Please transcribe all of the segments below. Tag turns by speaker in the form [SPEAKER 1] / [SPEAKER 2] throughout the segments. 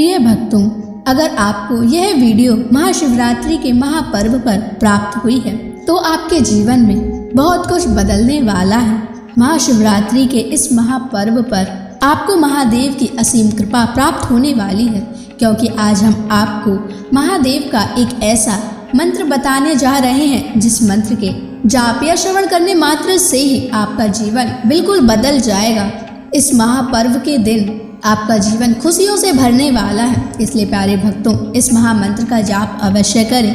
[SPEAKER 1] प्रिय भक्तों, अगर आपको यह वीडियो महाशिवरात्रि के महापर्व पर प्राप्त हुई है तो आपके जीवन में बहुत कुछ बदलने वाला है। महाशिवरात्रि के इस महापर्व पर आपको महादेव की असीम कृपा प्राप्त होने वाली है, क्योंकि आज हम आपको महादेव का एक ऐसा मंत्र बताने जा रहे हैं जिस मंत्र के जाप या श्रवण करने मात्र से ही आपका जीवन बिल्कुल बदल जाएगा। इस महापर्व के दिन आपका जीवन खुशियों से भरने वाला है, इसलिए प्यारे भक्तों, इस महामंत्र का जाप अवश्य करें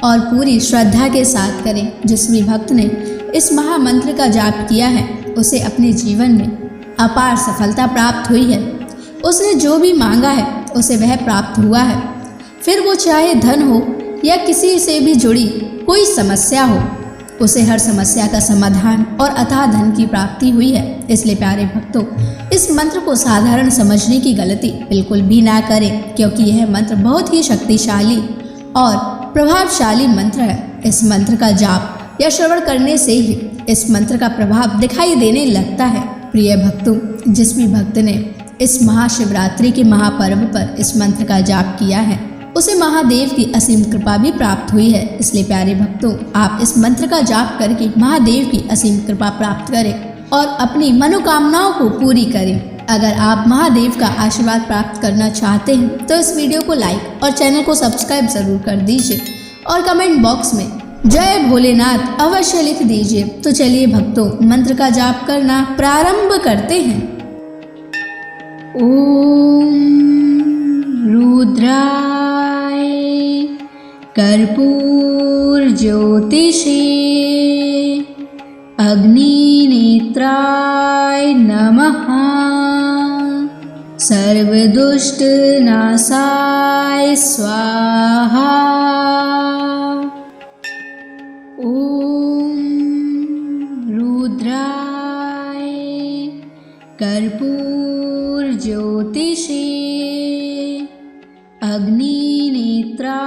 [SPEAKER 1] और पूरी श्रद्धा के साथ करें। जिस भी भक्त ने इस महामंत्र का जाप किया है उसे अपने जीवन में अपार सफलता प्राप्त हुई है। उसने जो भी मांगा है उसे वह प्राप्त हुआ है, फिर वो चाहे धन हो या किसी से भी जुड़ी कोई समस्या हो, उसे हर समस्या का समाधान और अथाह धन की प्राप्ति हुई है। इसलिए प्यारे भक्तों, इस मंत्र को साधारण समझने की गलती बिल्कुल भी ना करें, क्योंकि यह मंत्र बहुत ही शक्तिशाली और प्रभावशाली मंत्र है। इस मंत्र का जाप या श्रवण करने से ही इस मंत्र का प्रभाव दिखाई देने लगता है। प्रिय भक्तों, जिस भी भक्त ने इस महाशिवरात्रि के महापर्व पर इस मंत्र का जाप किया है उसे महादेव की असीम कृपा भी प्राप्त हुई है। इसलिए प्यारे भक्तों, आप इस मंत्र का जाप करके महादेव की असीम कृपा प्राप्त करें और अपनी मनोकामनाओं को पूरी करें। अगर आप महादेव का आशीर्वाद प्राप्त करना चाहते हैं तो इस वीडियो को लाइक और चैनल को सब्सक्राइब जरूर कर दीजिए और कमेंट बॉक्स में जय भोलेनाथ अवश्य लिख दीजिए। तो चलिए भक्तों, मंत्र का जाप करना प्रारंभ करते हैं। ओम रुद्राय कर्पूर ज्योतिषे अग्निनेत्राय नमः। सर्वदुष्ट नाशाय स्वाहा। ओम रुद्राय कर्पूर ज्योतिषे अग्निनेत्राय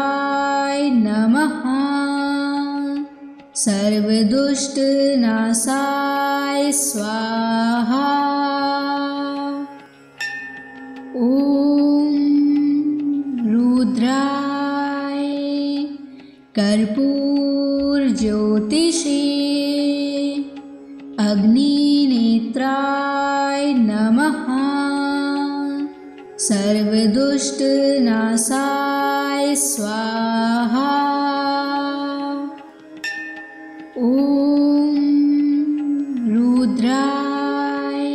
[SPEAKER 1] नमः। सर्वदुष्ट नाशाय स्वाहा। ओम रुद्राय कर्पूर ज्योतिषे अग्निनेत्राय नमः। सर्वदुष्ट नाशाय स्वाहा। ओम रुद्राय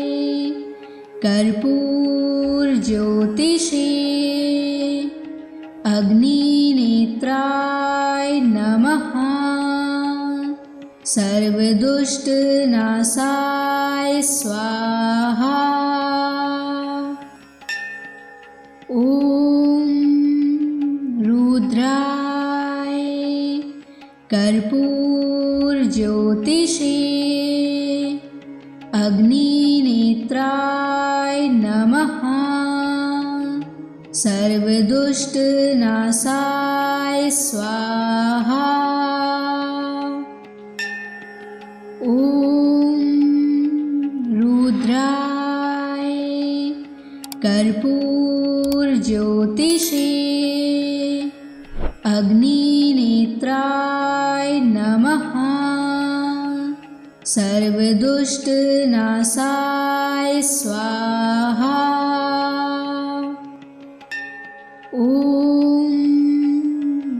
[SPEAKER 1] कर्पूर ज्योतिषे अग्निनेत्राय नमः। सर्वदुष्ट नाशाय स्वाहा। ओम रुद्राय कर्पूर ज्योतिषे अग्निनेत्राय नमः। सर्वदुष्ट नाशाय स्वाहा। ओम रुद्राय कर्पूर ज्योतिषे अग्निनेत्राय नमः। सर्वदुष्ट नाशाय स्वाहा। ओम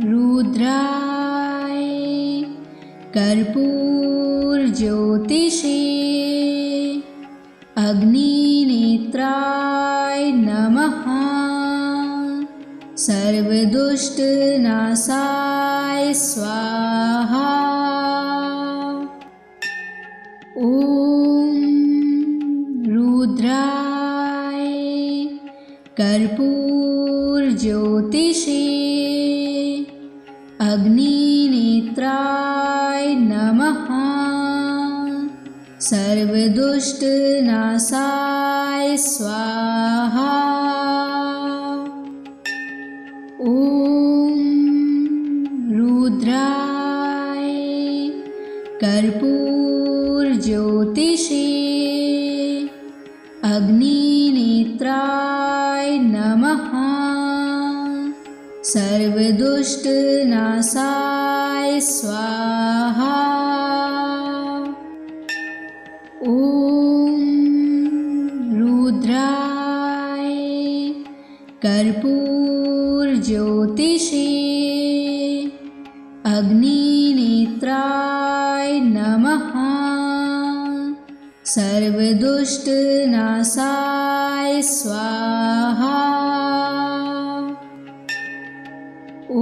[SPEAKER 1] रुद्राय कर्पूर ज्योतिषे अग्निनेत्राय नमः। सर्वदुष्ट नाशाय स्वाहा। ओम रुद्राय कर्पूर ज्योतिषे अग्निनेत्राय नमः। सर्वदुष्ट नाशाय स्वाहा। ओम रुद्राय कर्पूर ज्योतिषे अग्निनेत्राय नमः। सर्वदुष्टनाशाय स्वाहा। ॐ रुद्राय कर्पूरज्योतिषे अग्निनेत्राय नमः। सर्वदुष्टनाशाय स्वाहा। ॐ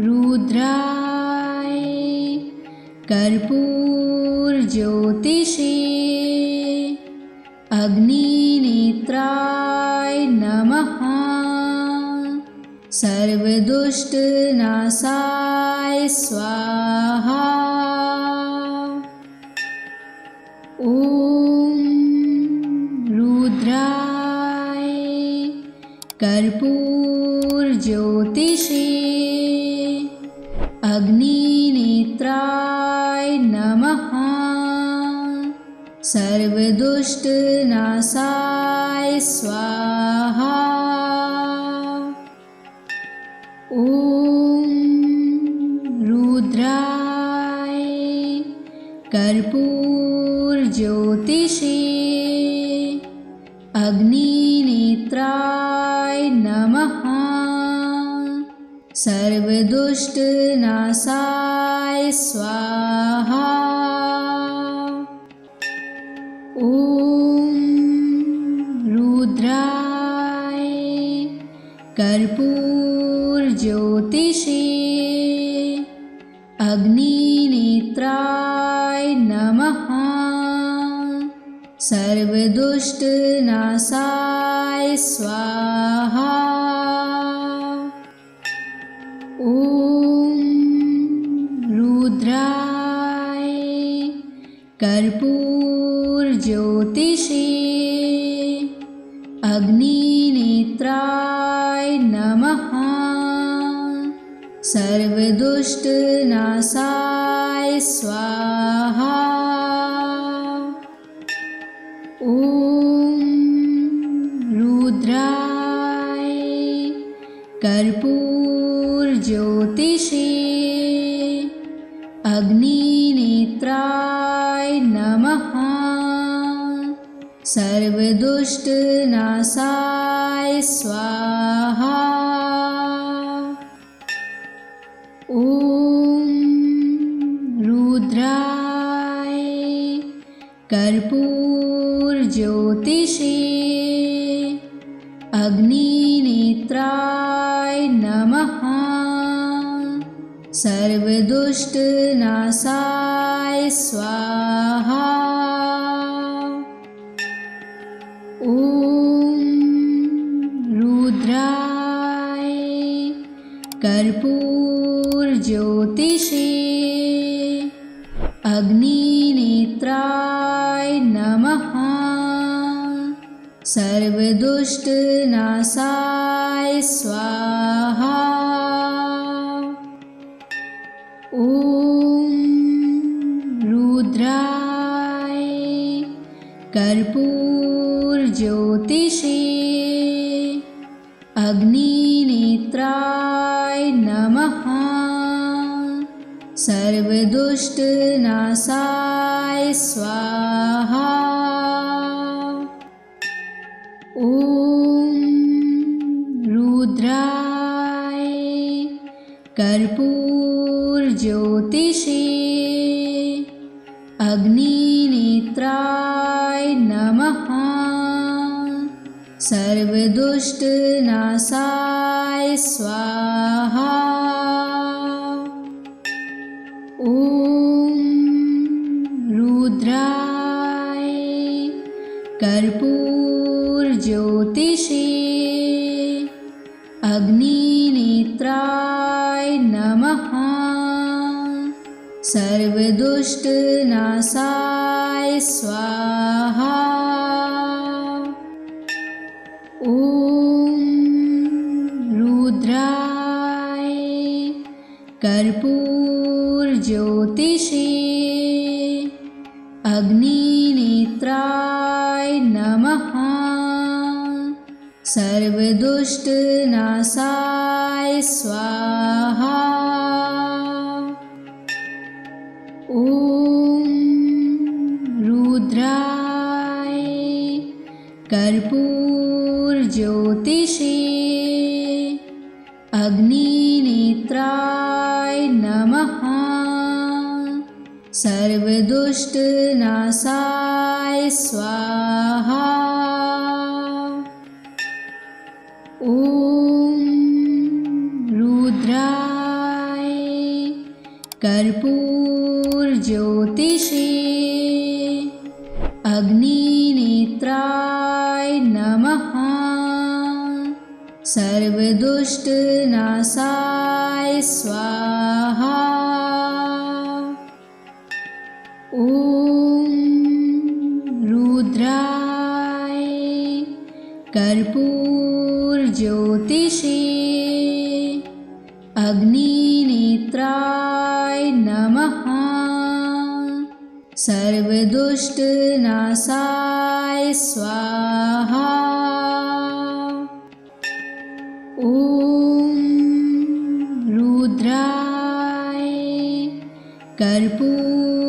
[SPEAKER 1] रुद्राय कर्पूरज्योतिषे अग्निनेत्राय नमः। सर्वदुष्टनाशाय स्वाहा। ॐ रुद्राय कर्पूरज्योतिषे अग्निनेत्राय नमः। सर्वदुष्टनाशाय स्वाहा। ॐ रुद्राय कर्पूरज्योतिषे अग्निनेत्राय नमः। सर्वदुष्टनाशाय स्वाहा। ॐ रुद्राय कर्पूरज्योतिषे अग्निनेत्राय नमः। सर्वदुष्टनाशाय स्वाहा। ॐ रुद्राय कर्पूरज्योतिषे अग्निनेत्राय नमः। सर्वदुष्टनाशाय स्वाहा। ॐ रुद्राय कर्पूरज्योतिषे अग्निनेत्राय नमः। सर्वदुष्टनाशाय स्वाहा। ॐ रुद्राय कर्पूरज्योतिषे अग्निनेत्राय नमः। सर्वदुष्टनाशाय स्वाहा। ॐ रुद्राय कर्पूरज्योतिषे अग्निनेत्राय नमः। सर्वदुष्टनाशाय स्वाहा। ॐ रुद्राय कर्पूरज्योतिषे अग्निनेत्राय नमः। सर्वदुष्टनाशाय स्वाहा। ॐ रुद्राय कर्पूरज्योतिषे अग्निनेत्राय नमः। सर्वदुष्टनाशाय स्वाहा। ॐ रुद्राय कर्पूरज्योतिषे अग्निनेत्राय नमः। सर्वदुष्टनाशाय स्वाहा। ॐ रुद्राय कर्पूरज्योतिषे अग्निनेत्राय नमः। सर्वदुष्टनाशाय स्वाहा। ॐ रुद्राय कर्पूरज्योतिषे अग्निनेत्राय नमः। सर्वदुष्टनाशाय स्वाहा। ॐ रुद्राय कर्पूरज्योतिषे अग्निनेत्राय नमः। सर्वदुष्टनाशाय स्वाहा। ॐ रुद्राय कर्पूरज्योतिषे अग्निनेत्राय नमः। सर्वदुष्टनाशाय स्वाहा। ॐ रुद्राय कर्पूरज्योतिषे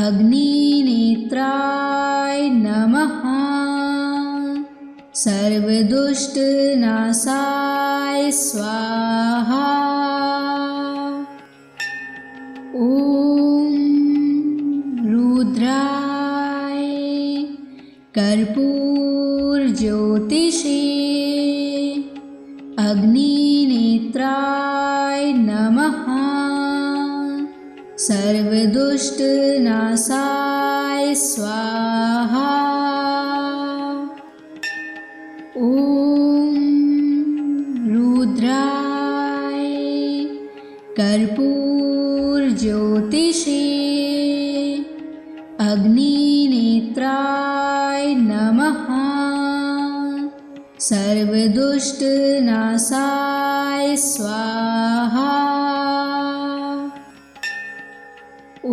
[SPEAKER 1] अग्निनेत्राय नमः। सर्वदुष्टनाशाय स्वाहा। ॐ रुद्राय कर्पूरज्योतिषे अग्निनेत्राय नमः। सर्वदुष्टनाशाय स्वाहा। ॐ रुद्राय कर्पूरज्योतिषे अग्निनेत्राय नमः। सर्वदुष्टनाशाय स्वाहा। ॐ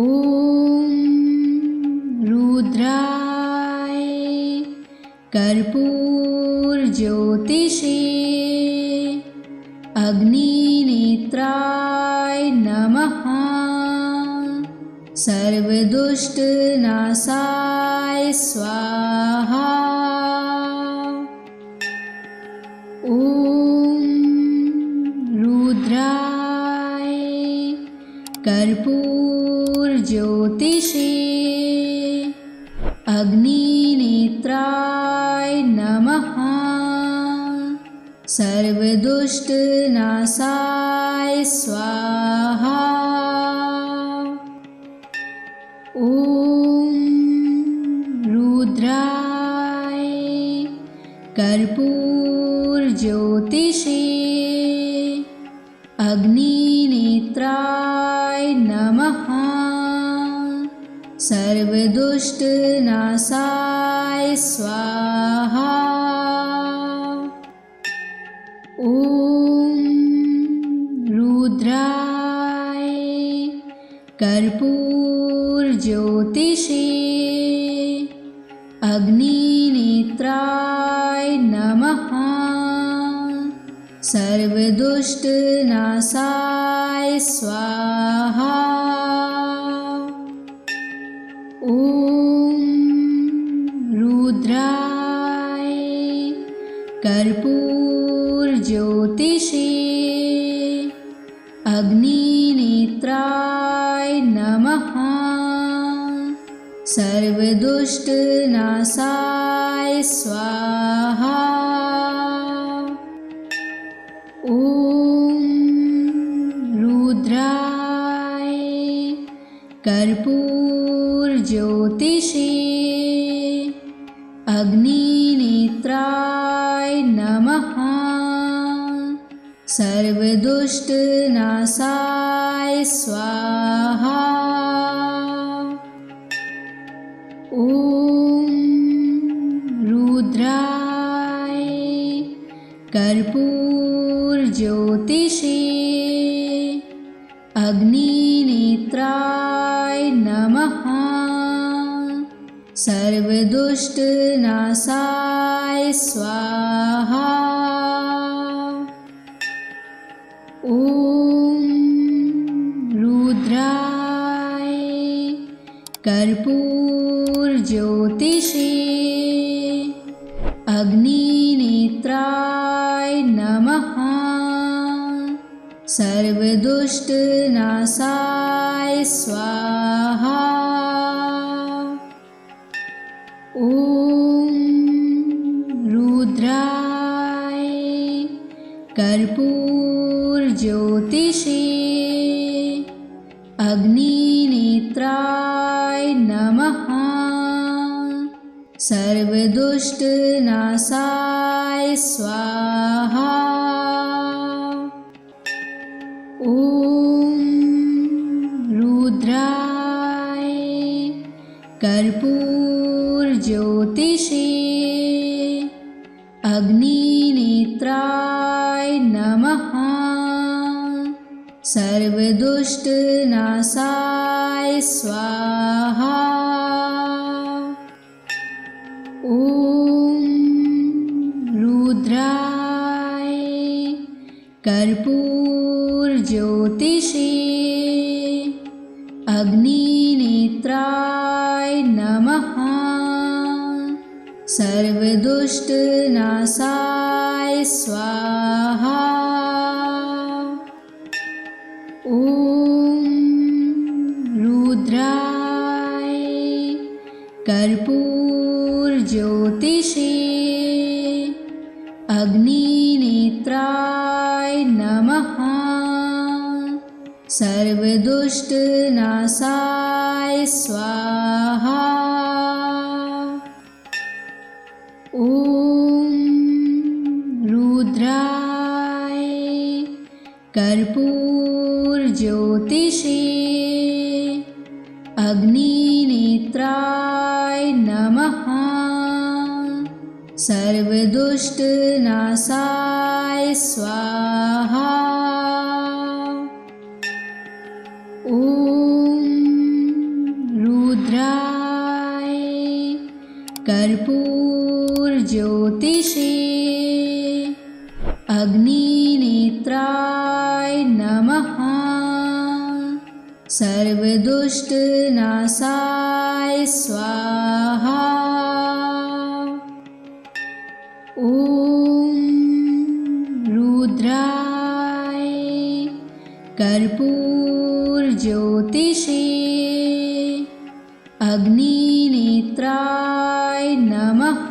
[SPEAKER 1] रुद्राय कर्पूरज्योतिषे अग्निनेत्राय नमः। सर्वदुष्टनाशाय स्वाहा। ॐ रुद्राय कर्पूरज्योतिषे अग्निनेत्राय नमः। सर्वदुष्टनाशाय स्वाहा। ॐ रुद्राय कर्पूरज्योतिषे अग्निनेत्राय नमः। सर्वदुष्टनाशाय स्वाहा। ॐ रुद्राय कर्पूरज्योतिषे अग्निनेत्राय नमः। सर्वदुष्टनाशाय स्वाहा। ॐ रुद्राय कर्पूरज्योतिषे अग्निनेत्राय नमः। सर्वदुष्टनाशाय स्वाहा। ॐ रुद्राय कर्पूरज्योतिषे अग्निनेत्राय नमः। सर्वदुष्टनाशाय स्वाहा। ॐ रुद्राय कर्पूरज्योतिषे अग्निनेत्राय नमः। सर्वदुष्टनाशाय स्वाहा। ॐ रुद्राय कर्पूरज्योतिषे अग्निनेत्राय नमः। सर्वदुष्टनाशाय स्वाहा। ॐ रुद्राय कर्पूरज्योतिषे अग्निनेत्राय नमः। सर्वदुष्टनाशाय स्वाहा। ॐ रुद्राय कर्पूरज्योतिषे अग्निनेत्राय नमः। सर्वदुष्टनाशाय स्वाहा। ॐ रुद्राय कर्पूरज्योतिषे अग्निनेत्राय नमः। सर्वदुष्टनाशाय स्वाहा। ॐ रुद्राय कर्पूरज्योतिषे अग्निनेत्राय नमः। सर्वदुष्टनाशाय स्वाहा। ॐ रुद्राय कर्पूरज्योतिषे अग्निनेत्राय नमः। सर्वदुष्टनाशाय स्वाहा। ॐ रुद्राय कर्पूरज्योतिषे अग्निनेत्राय नमः। सर्वदुष्टनाशाय स्वाहा। ॐ रुद्राय कर्पूरज्योतिषे अग्निनेत्राय नमः।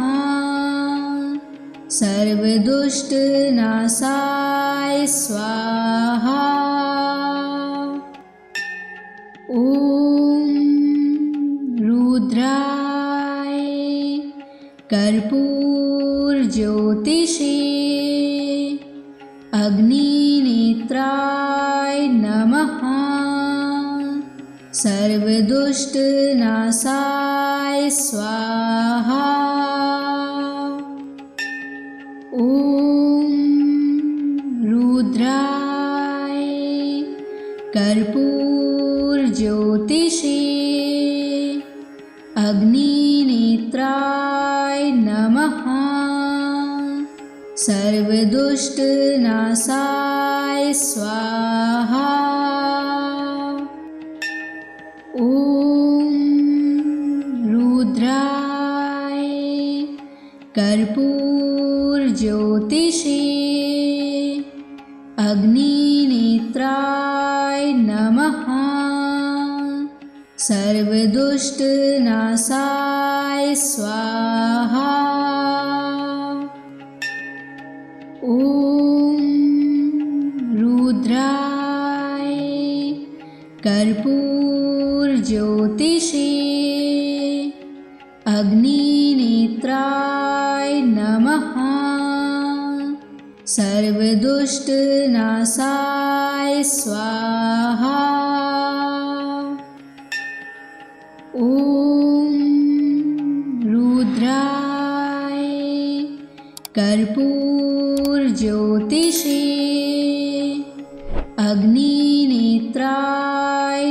[SPEAKER 1] सर्वदुष्टनाशाय स्वाहा। ॐ रुद्राय कर्पूरज्योतिषे अग्निनेत्राय नमः। सर्वदुष्टनाशाय स्वाहा। ॐ रुद्राय कर्पूरज्योतिषे अग्निनेत्राय नमः। सर्वदुष्टनाशाय स्वाहा। ॐ रुद्राय कर्पूरज्योतिषे अग्निनेत्राय नमः। सर्वदुष्टनाशाय स्वाहा। ॐ रुद्राय कर्पूरज्योतिषे अग्निनेत्राय नमः। सर्वदुष्टनाशाय स्वाहा। ॐ रुद्राय कर्पूरज्योतिषे अग्निनेत्राय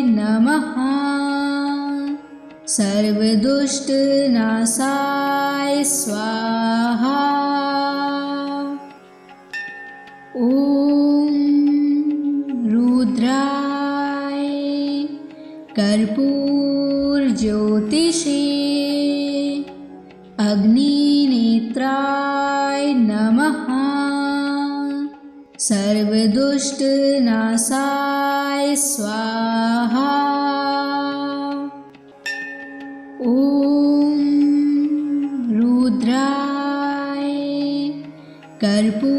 [SPEAKER 1] नमः। सर्वदुष्टनाशाय स्वाहा। ॐ रुद्राय कर्पूरज्योतिषे अग्निनेत्राय नमः। सर्वदुष्टनाशाय स्वाहा। ॐ रुद्राय कर्पूरज्योतिषे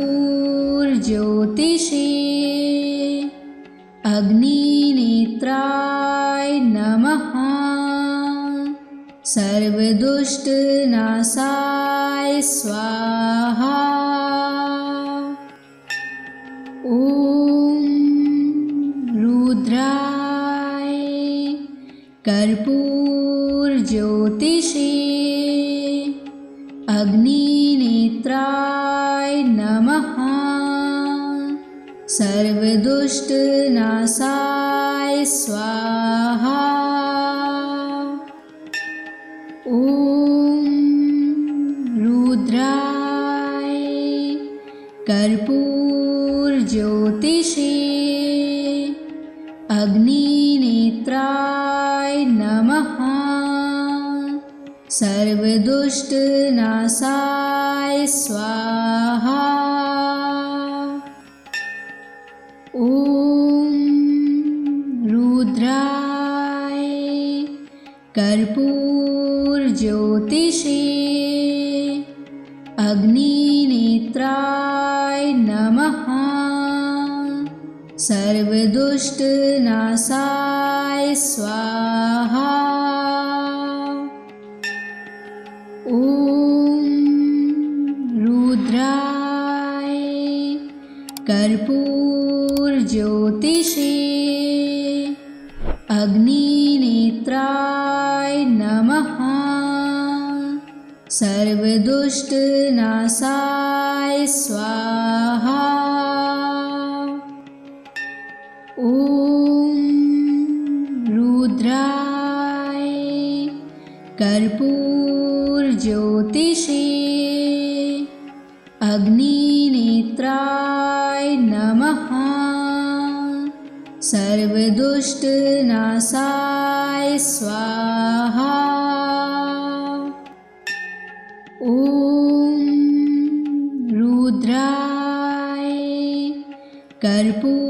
[SPEAKER 1] अग्निनेत्राय नमः। सर्वदुष्टनाशाय स्वाहा। ॐ रुद्राय कर्पूरज्योतिषे अग्निनेत्राय नमः। सर्वदुष्टनाशाय स्वाहा। ॐ रुद्राय कर्पूरज्योतिषे अग्निनेत्राय नमः। सर्वदुष्टनाशाय स्वाहा। ॐ रुद्राय कर्पूरज्योतिषे अग्निनेत्राय नमः। सर्वदुष्टनाशाय स्वाहा। ॐ रुद्राय कर्पूरज्योतिषे अग्निनेत्राय नमः। सर्वदुष्टनाशाय स्वाहा। ॐ रुद्राय कर्पूरज्योतिषे अग्निनेत्राय नमः। सर्वदुष्टनाशाय स्वाहा। ॐ रुद्राय कर्पूरज्योतिषे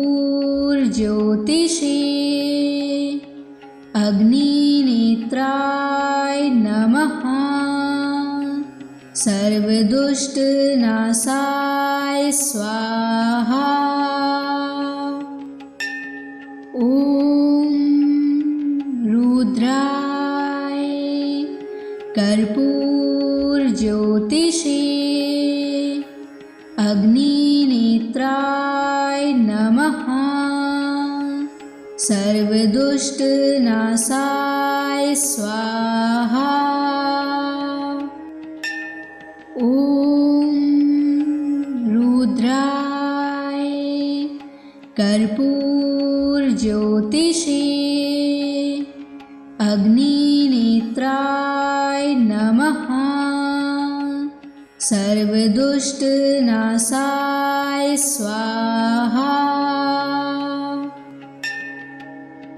[SPEAKER 1] अग्निनेत्राय नमः। सर्वदुष्टनाशाय स्वाहा। ॐ रुद्राय कर्पूरज्योतिषे अग्निनेत्राय नमः। सर्वदुष्टनाशाय स्वाहा। ॐ रुद्राय कर्पूरज्योतिषे अग्निनेत्राय नमः। सर्वदुष्टनाशाय स्वाहा।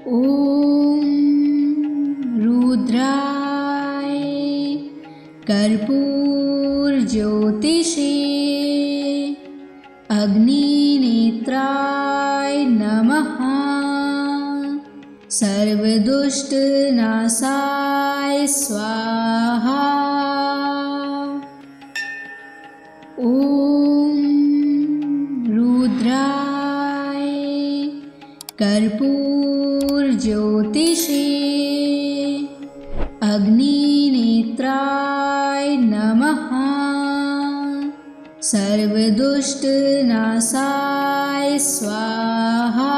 [SPEAKER 1] ॐ रुद्राय कर्पूरज्योतिषे अग्निनेत्राय नमः। सर्वदुष्टनाशाय स्वाहा। ॐ रुद्राय कर्पूरज्योतिषे अग्निनेत्राय नमः। सर्वदुष्टनाशाय स्वाहा।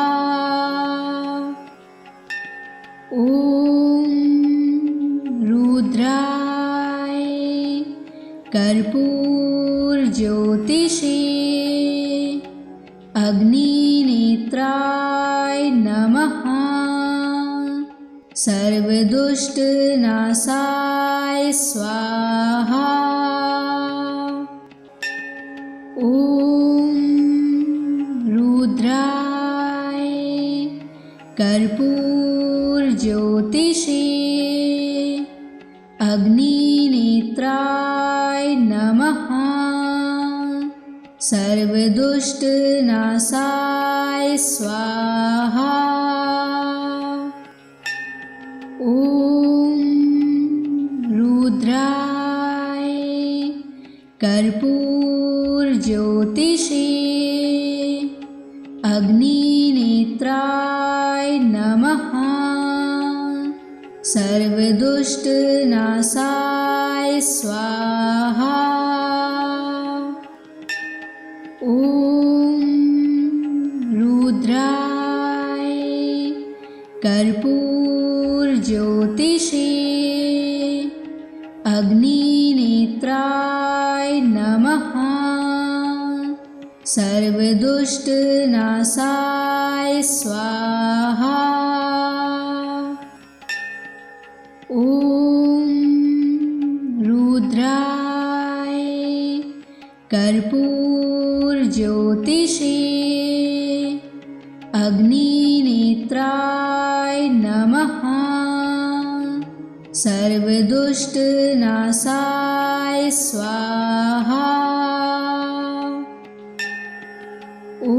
[SPEAKER 1] ॐ रुद्राय कर्पूरज्योतिषे अग्निनेत्राय नमः। सर्वदुष्टनाशाय स्वाहा। ॐ रुद्राय कर्पूरज्योतिषे अग्निनेत्राय नमः। सर्वदुष्टनाशाय स्वाहा। ॐ रुद्राय कर्पूरज्योतिषे अग्निनेत्राय नमः। सर्वदुष्टनाशाय स्वाहा। ॐ रुद्राय कर्पूरज्योतिषे अग्निनेत्राय नमः। सर्वदुष्टनाशाय स्वाहा। ॐ रुद्राय कर्पूरज्योतिषे अग्निनेत्राय नमः। सर्वदुष्टनाशाय स्वाहा। ॐ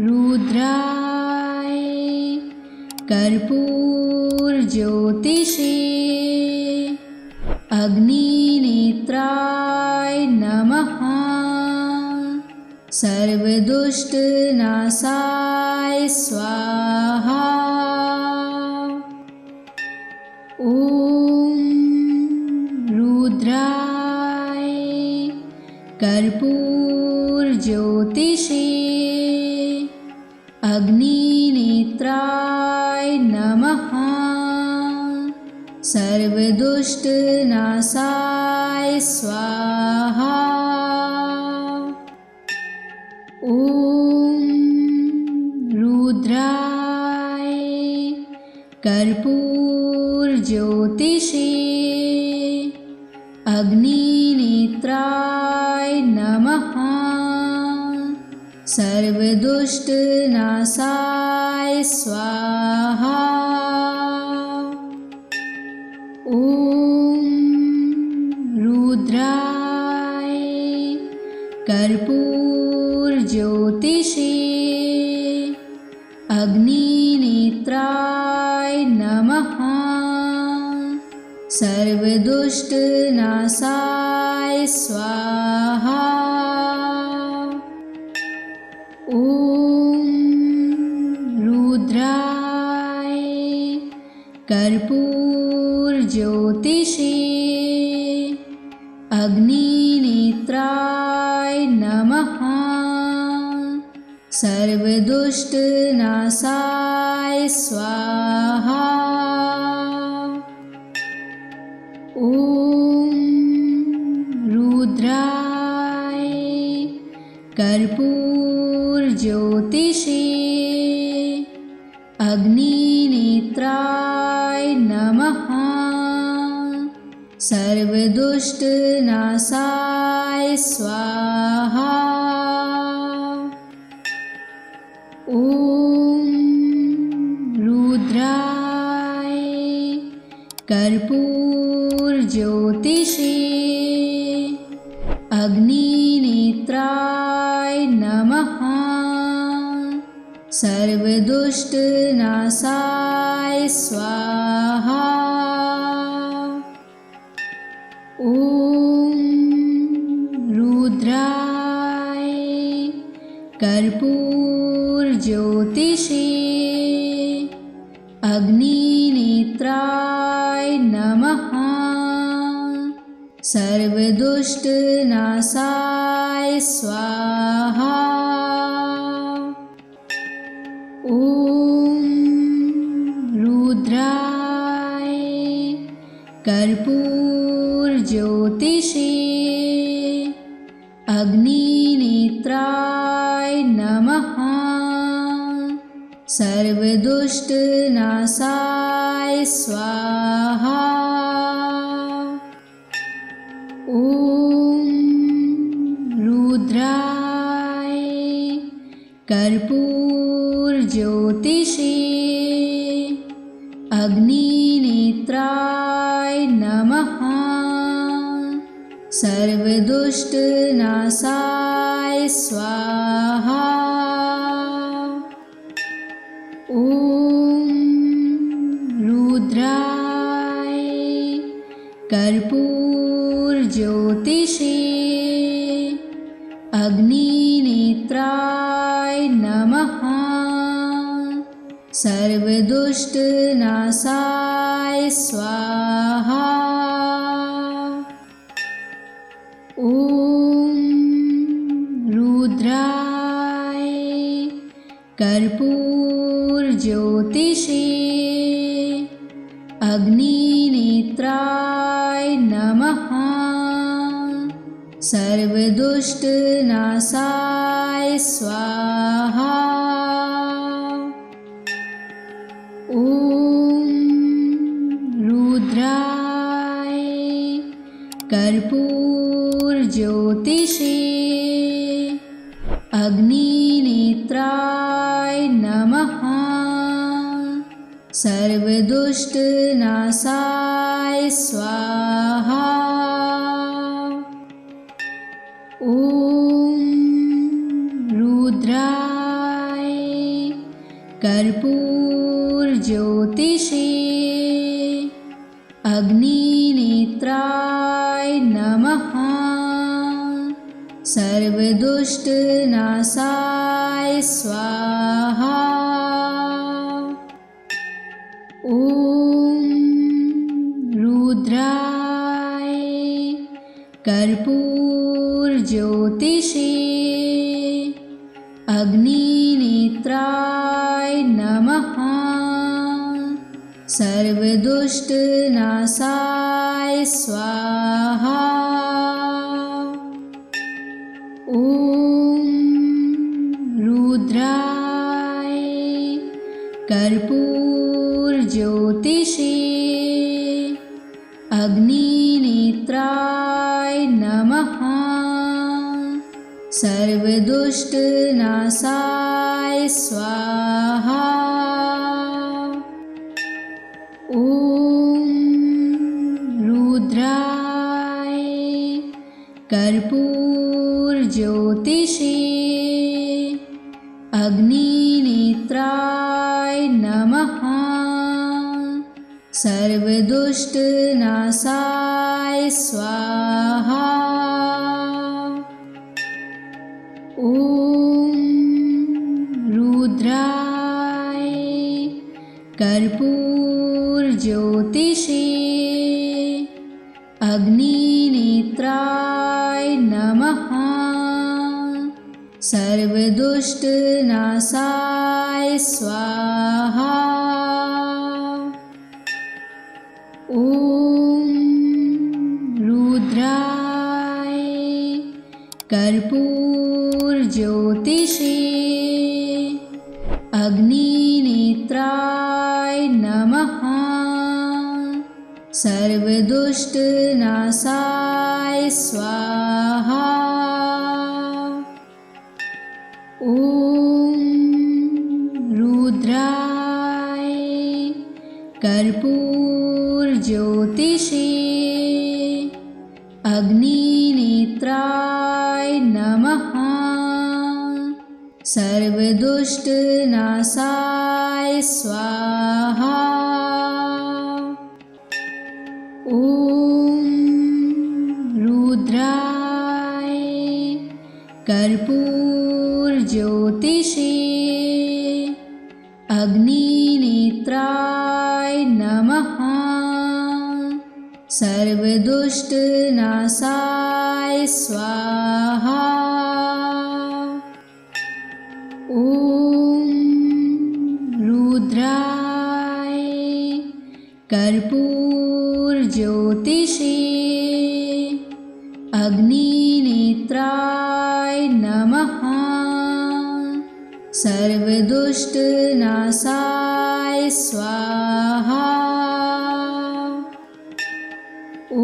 [SPEAKER 1] रुद्राय कर्पूरज्योतिषे अग्निनेत्राय नमः। सर्वदुष्टनाशाय स्वाहा। ॐ रुद्राय कर्पूरज्योतिषे अग्निनेत्राय नमः। सर्वदुष्टनाशाय स्वाहा। ॐ रुद्राय कर्पूरज्योतिषे अग्निनेत्राय नमः। सर्वदुष्टनाशाय स्वाहा। ॐ रुद्राय कर्पूरज्योतिषे अग्निनेत्राय नमः। सर्वदुष्टनाशाय स्वाहा। ॐ रुद्राय कर्पूरज्योतिषे अग्निनेत्राय नमः। सर्वदुष्टनाशाय स्वाहा। ॐ रुद्राय कर्पूरज्योतिषे अग्निनेत्राय नमः। सर्वदुष्टनाशाय स्वाहा। ॐ रुद्राय कर्पूरज्योतिषे अग्निनेत्राय नमः। सर्वदुष्टनाशाय स्वाहा। ॐ रुद्राय कर्पूरज्योतिषे अग्निनेत्राय नमः। सर्वदुष्टनाशाय स्वाहा। ॐ रुद्राय कर्पूरज्योतिषे अग्निनेत्राय नमः। सर्वदुष्टनाशाय स्वाहा। ॐ रुद्राय कर्पूरज्योतिषे अग्निनेत्राय नमः। सर्वदुष्टनाशाय स्वाहा। ॐ रुद्राय कर्पूरज्योतिषे अग्निनेत्राय नमः। सर्वदुष्टनाशाय स्वाहा। ॐ रुद्राय कर्पूरज्योतिषे अग्निनेत्राय नमः। सर्वदुष्टनाशाय स्वाहा। ॐ रुद्राय कर्पूरज्योतिषे अग्निनेत्राय नमः। सर्वदुष्टनाशाय स्वाहा। ॐ रुद्राय कर्पूरज्योतिषे अग्निनेत्राय नमः। सर्वदुष्टनाशाय स्वाहा। ॐ रुद्राय कर्पूरज्योतिषे अग्निनेत्राय नमः। सर्वदुष्टनाशाय स्वाहा। ॐ रुद्राय कर्पूरज्योतिषे अग्निनेत्राय नमः। सर्वदुष्टनाशाय स्वाहा। ॐ रुद्राय कर्पूरज्योतिषे अग्निनेत्राय नमः। सर्वदुष्टनाशाय स्वाहा। ॐ रुद्राय कर्पूरज्योतिषे अग्निनेत्राय नमः। सर्वदुष्टनाशाय स्वाहा। ॐ रुद्राय कर्पूरज्योतिषे अग्निनेत्राय नमः। सर्वदुष्टनाशाय स्वाहा। ॐ रुद्राय कर्पूरज्योतिषे अग्निनेत्राय नमः। सर्वदुष्टनाशाय स्वाहा। ॐ रुद्राय कर्पूरज्योतिषे अग्निनेत्राय नमः। सर्वदुष्टनाशाय स्वाहा। ॐ रुद्राय कर्पूरज्योतिषे अग्निनेत्राय नमः। सर्वदुष्टनाशाय स्वाहा। ॐ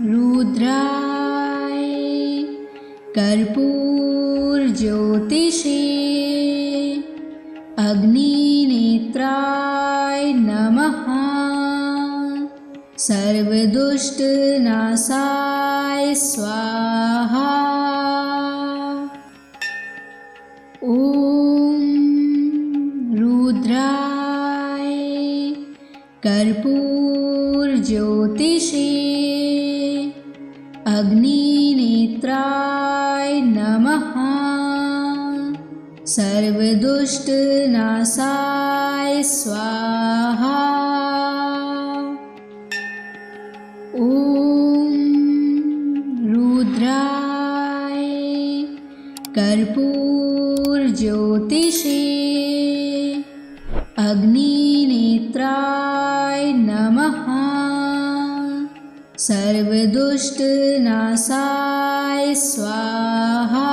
[SPEAKER 1] रुद्राय कर्पूरज्योतिषे अग्निनेत्राय नमः। सर्वदुष्टनाशाय स्वाहा। ॐ रुद्राय कर्पूरज्योतिषे अग्निनेत्राय नमः। सर्वदुष्टनाशाय स्वाहा। ॐ रुद्राय कर्पूरज्योतिषे अग्निनेत्राय नमः। सर्वदुष्टनाशाय स्वाहा।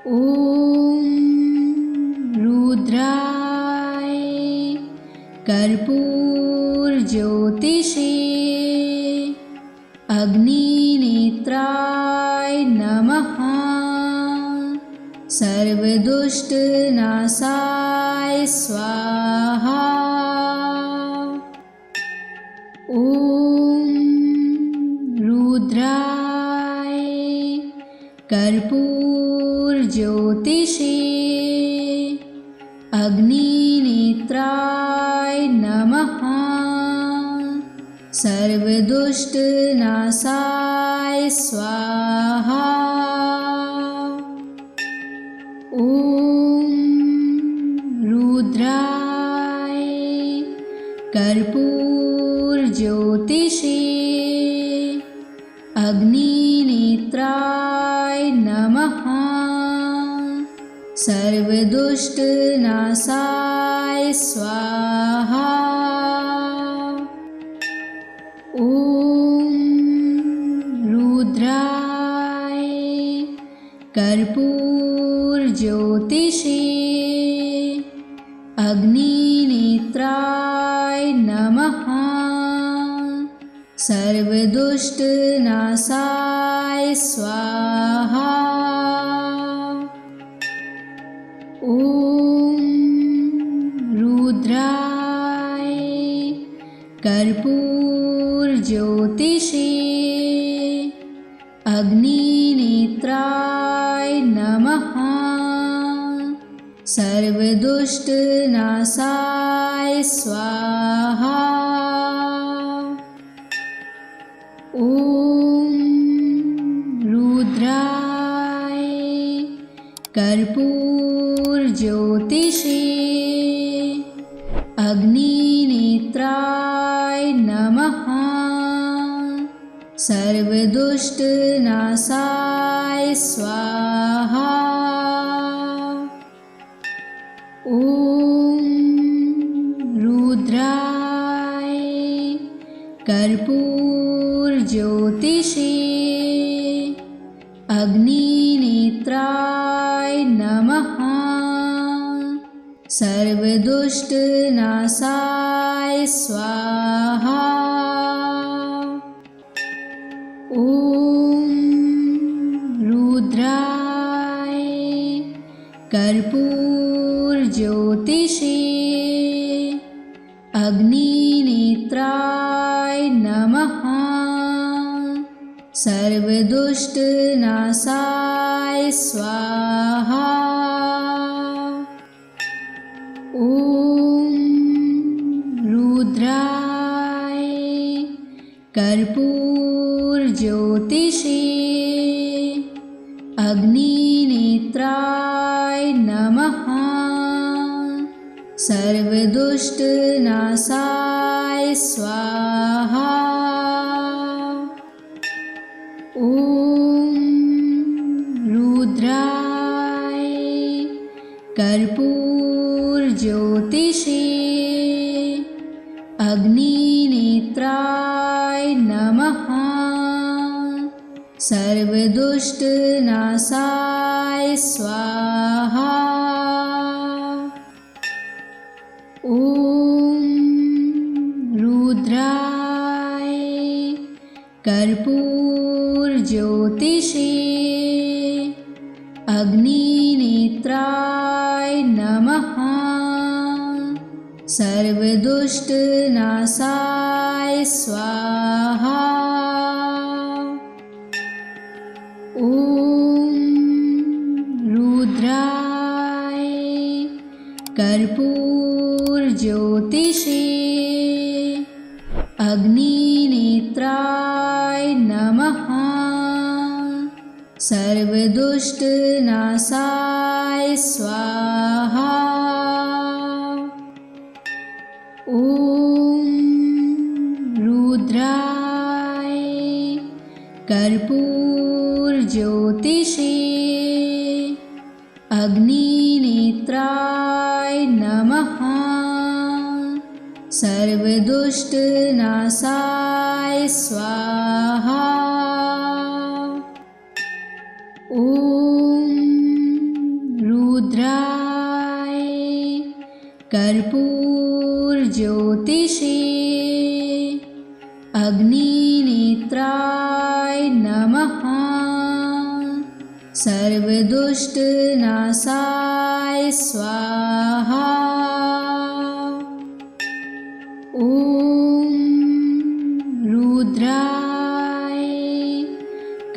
[SPEAKER 1] ॐ रुद्राय कर्पूरज्योतिषे अग्निनेत्राय नमः। सर्वदुष्टनाशाय स्वाहा। ॐ रुद्राय कर्पूरज्योतिषे अग्निनेत्राय नमः। सर्वदुष्टनाशाय स्वाहा। ॐ रुद्राय कर्पूरज्योतिषे अग्निनेत्राय नमः। सर्वदुष्टनाशाय स्वाहा। ॐ रुद्राय कर्पूरज्योतिषे अग्निनेत्राय नमः। सर्वदुष्टनाशाय स्वाहा। ॐ रुद्राय कर्पूरज्योतिषे अग्निनेत्राय नमः। सर्वदुष्टनाशाय स्वाहा। ॐ रुद्राय कर्पूरज्योतिषे अग्निनेत्राय नमः। सर्वदुष्टनाशाय स्वाहा। ॐ रुद्राय कर्पूरज्योतिषे अग्निनेत्राय नमः। सर्वदुष्टनाशाय स्वाहा। ॐ रुद्राय कर्पूरज्योतिषे अग्निनेत्राय नमः। सर्वदुष्टनाशाय स्वाहा। ॐ रुद्राय कर्पूरज्योतिषे अग्निनेत्राय नमः। सर्वदुष्टनाशाय स्वाहा। ॐ रुद्राय कर्पूरज्योतिषे अग्निनेत्राय नमः। सर्वदुष्टनाशाय स्वाहा। ॐ रुद्राय कर्पूरज्योतिषे अग्निनेत्राय नमः। सर्वदुष्टनाशाय स्वाहा। ॐ रुद्राय कर्पूरज्योतिषे अग्निनेत्राय नमः। सर्वदुष्टनाशाय स्वाहा। ॐ रुद्राय कर्पूरज्योतिषे अग्निनेत्राय नमः। सर्वदुष्टनाशाय स्वाहा। ॐ रुद्राय कर्पूरज्योतिषे अग्निनेत्राय नमः। सर्वदुष्टनाशाय स्वाहा। ॐ रुद्राय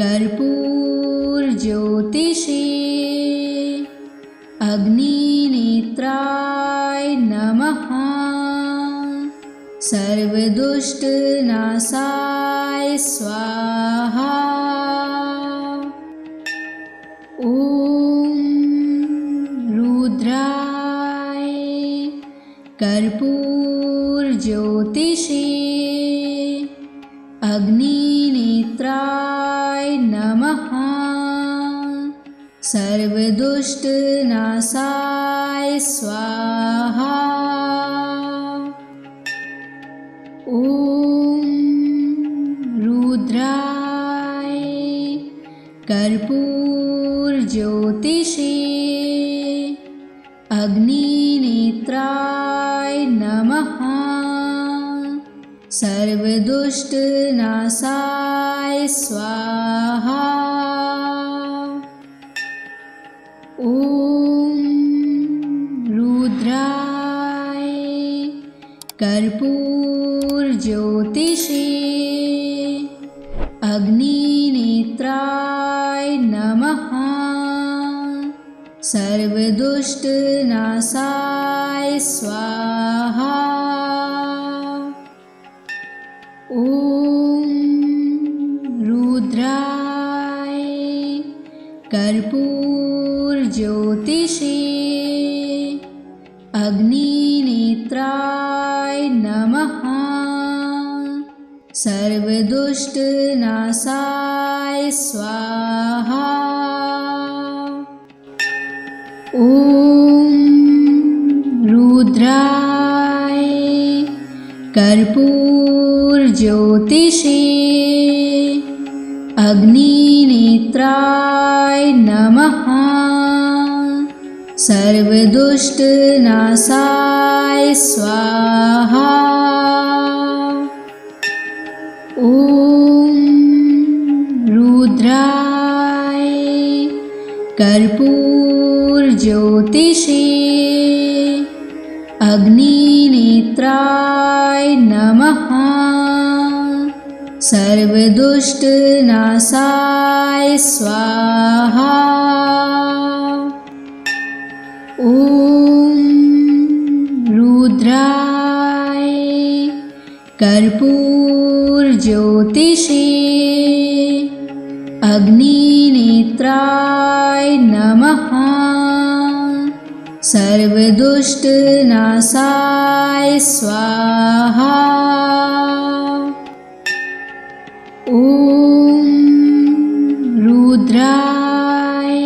[SPEAKER 1] कर्पूरज्योतिषे अग्निनेत्राय नमः। सर्वदुष्टनाशाय स्वाहा। ॐ रुद्राय कर्पूरज्योतिषे अग्निनेत्राय नमः। सर्वदुष्टनाशाय स्वाहा। ॐ रुद्राय कर्पूरज्योतिषे अग्निनेत्राय नमः। सर्वदुष्टनाशाय स्वाहा। ॐ रुद्राय कर्पूरज्योतिषे अग्निनेत्राय नमः। सर्वदुष्टनाशाय स्वाहा। ॐ रुद्राय कर्पूरज्योतिषे अग्निनेत्राय नमः। सर्वदुष्टनाशाय स्वाहा। ॐ रुद्राय कर्पूरज्योतिषे अग्निनेत्राय नमः। सर्वदुष्टनाशाय स्वाहा। ॐ रुद्राय कर्पूरज्योतिषे अग्निनेत्राय नमः। सर्वदुष्टनाशाय स्वाहा। ॐ रुद्राय कर्पूरज्योतिषे अग्निनेत्राय नमः। सर्वदुष्टनाशाय स्वाहा। ॐ रुद्राय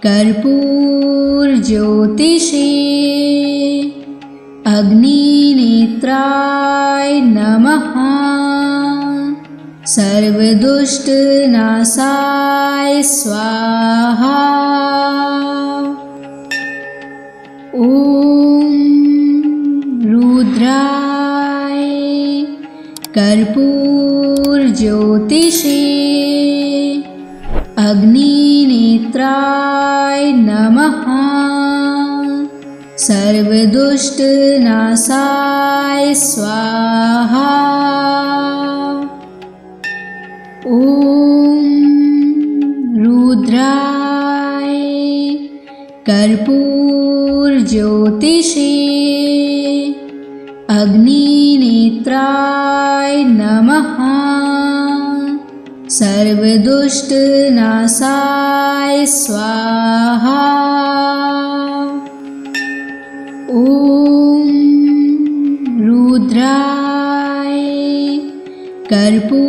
[SPEAKER 1] कर्पूरज्योतिषे अग्निनेत्राय नमः। सर्वदुष्टनाशाय स्वाहा। ॐ रुद्राय कर्पूरज्योतिषे अग्निनेत्राय नमः। सर्वदुष्टनाशाय स्वाहा। ॐ रुद्राय कर्पूरज्योतिषे अग्निनेत्राय नमः। सर्वदुष्टनाशाय स्वाहा। ॐ रुद्राय कर्पूरज्योतिषे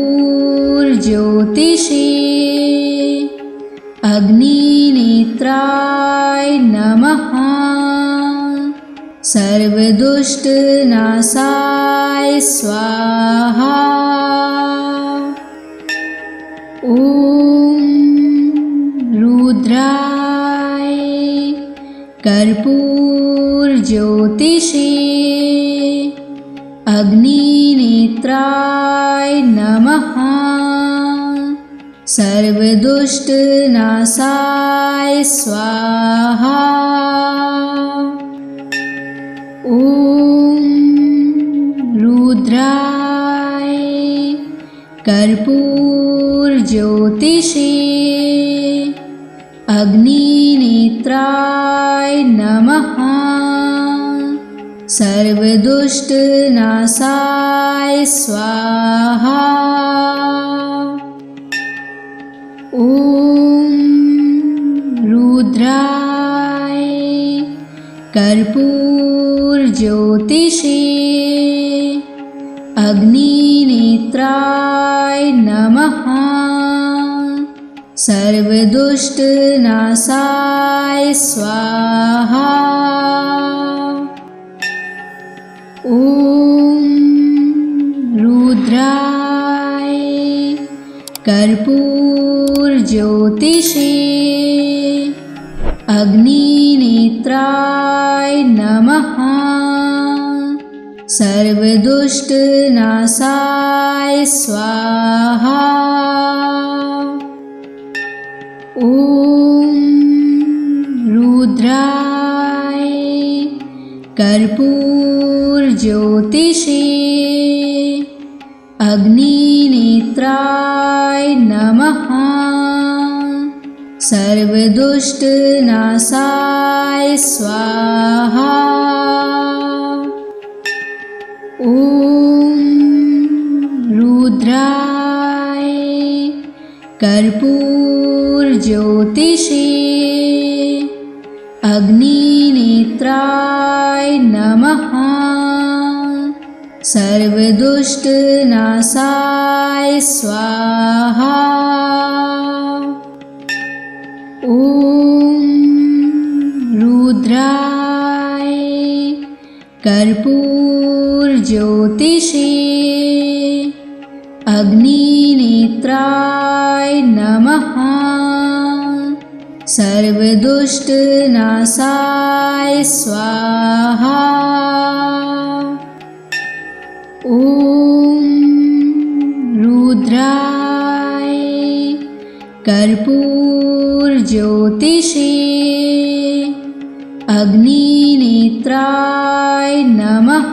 [SPEAKER 1] अग्निनेत्राय नमः। सर्वदुष्टनाशाय स्वाहा। ॐ रुद्राय कर्पूरज्योतिषे अग्निनेत्राय नमः। सर्वदुष्टनाशाय स्वाहा। ॐ रुद्राय कर्पूरज्योतिषे अग्निनेत्राय नमः। सर्वदुष्टनाशाय स्वाहा। ॐ रुद्राय कर्पूरज्योतिषे अग्निनेत्राय नमः। सर्वदुष्टनाशाय स्वाहा। ॐ रुद्राय कर्पूरज्योतिषे अग्निनेत्राय नमः। सर्वदुष्टनाशाय स्वाहा। ॐ रुद्राय कर्पूरज्योतिषे अग्निनेत्राय नमः। सर्वदुष्टनाशाय स्वाहा। ॐ रुद्राय कर्पूरज्योतिषे अग्निनेत्राय नमः। सर्वदुष्टनाशाय स्वाहा। ॐ रुद्राय कर्पूरज्योतिषे अग्निनेत्राय नमः। सर्वदुष्टनाशाय स्वाहा। ॐ रुद्राय कर्पूरज्योतिषे अग्निनेत्राय नमः।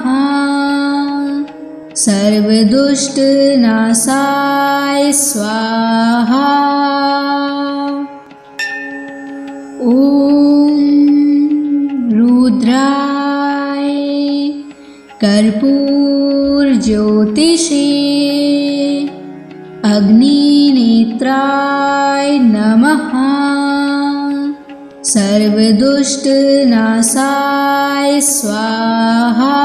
[SPEAKER 1] सर्वदुष्टनाशाय स्वाहा। ॐ रुद्राय कर्पूरज्योतिषे अग्निनेत्राय नमः। सर्वदुष्टनाशाय स्वाहा।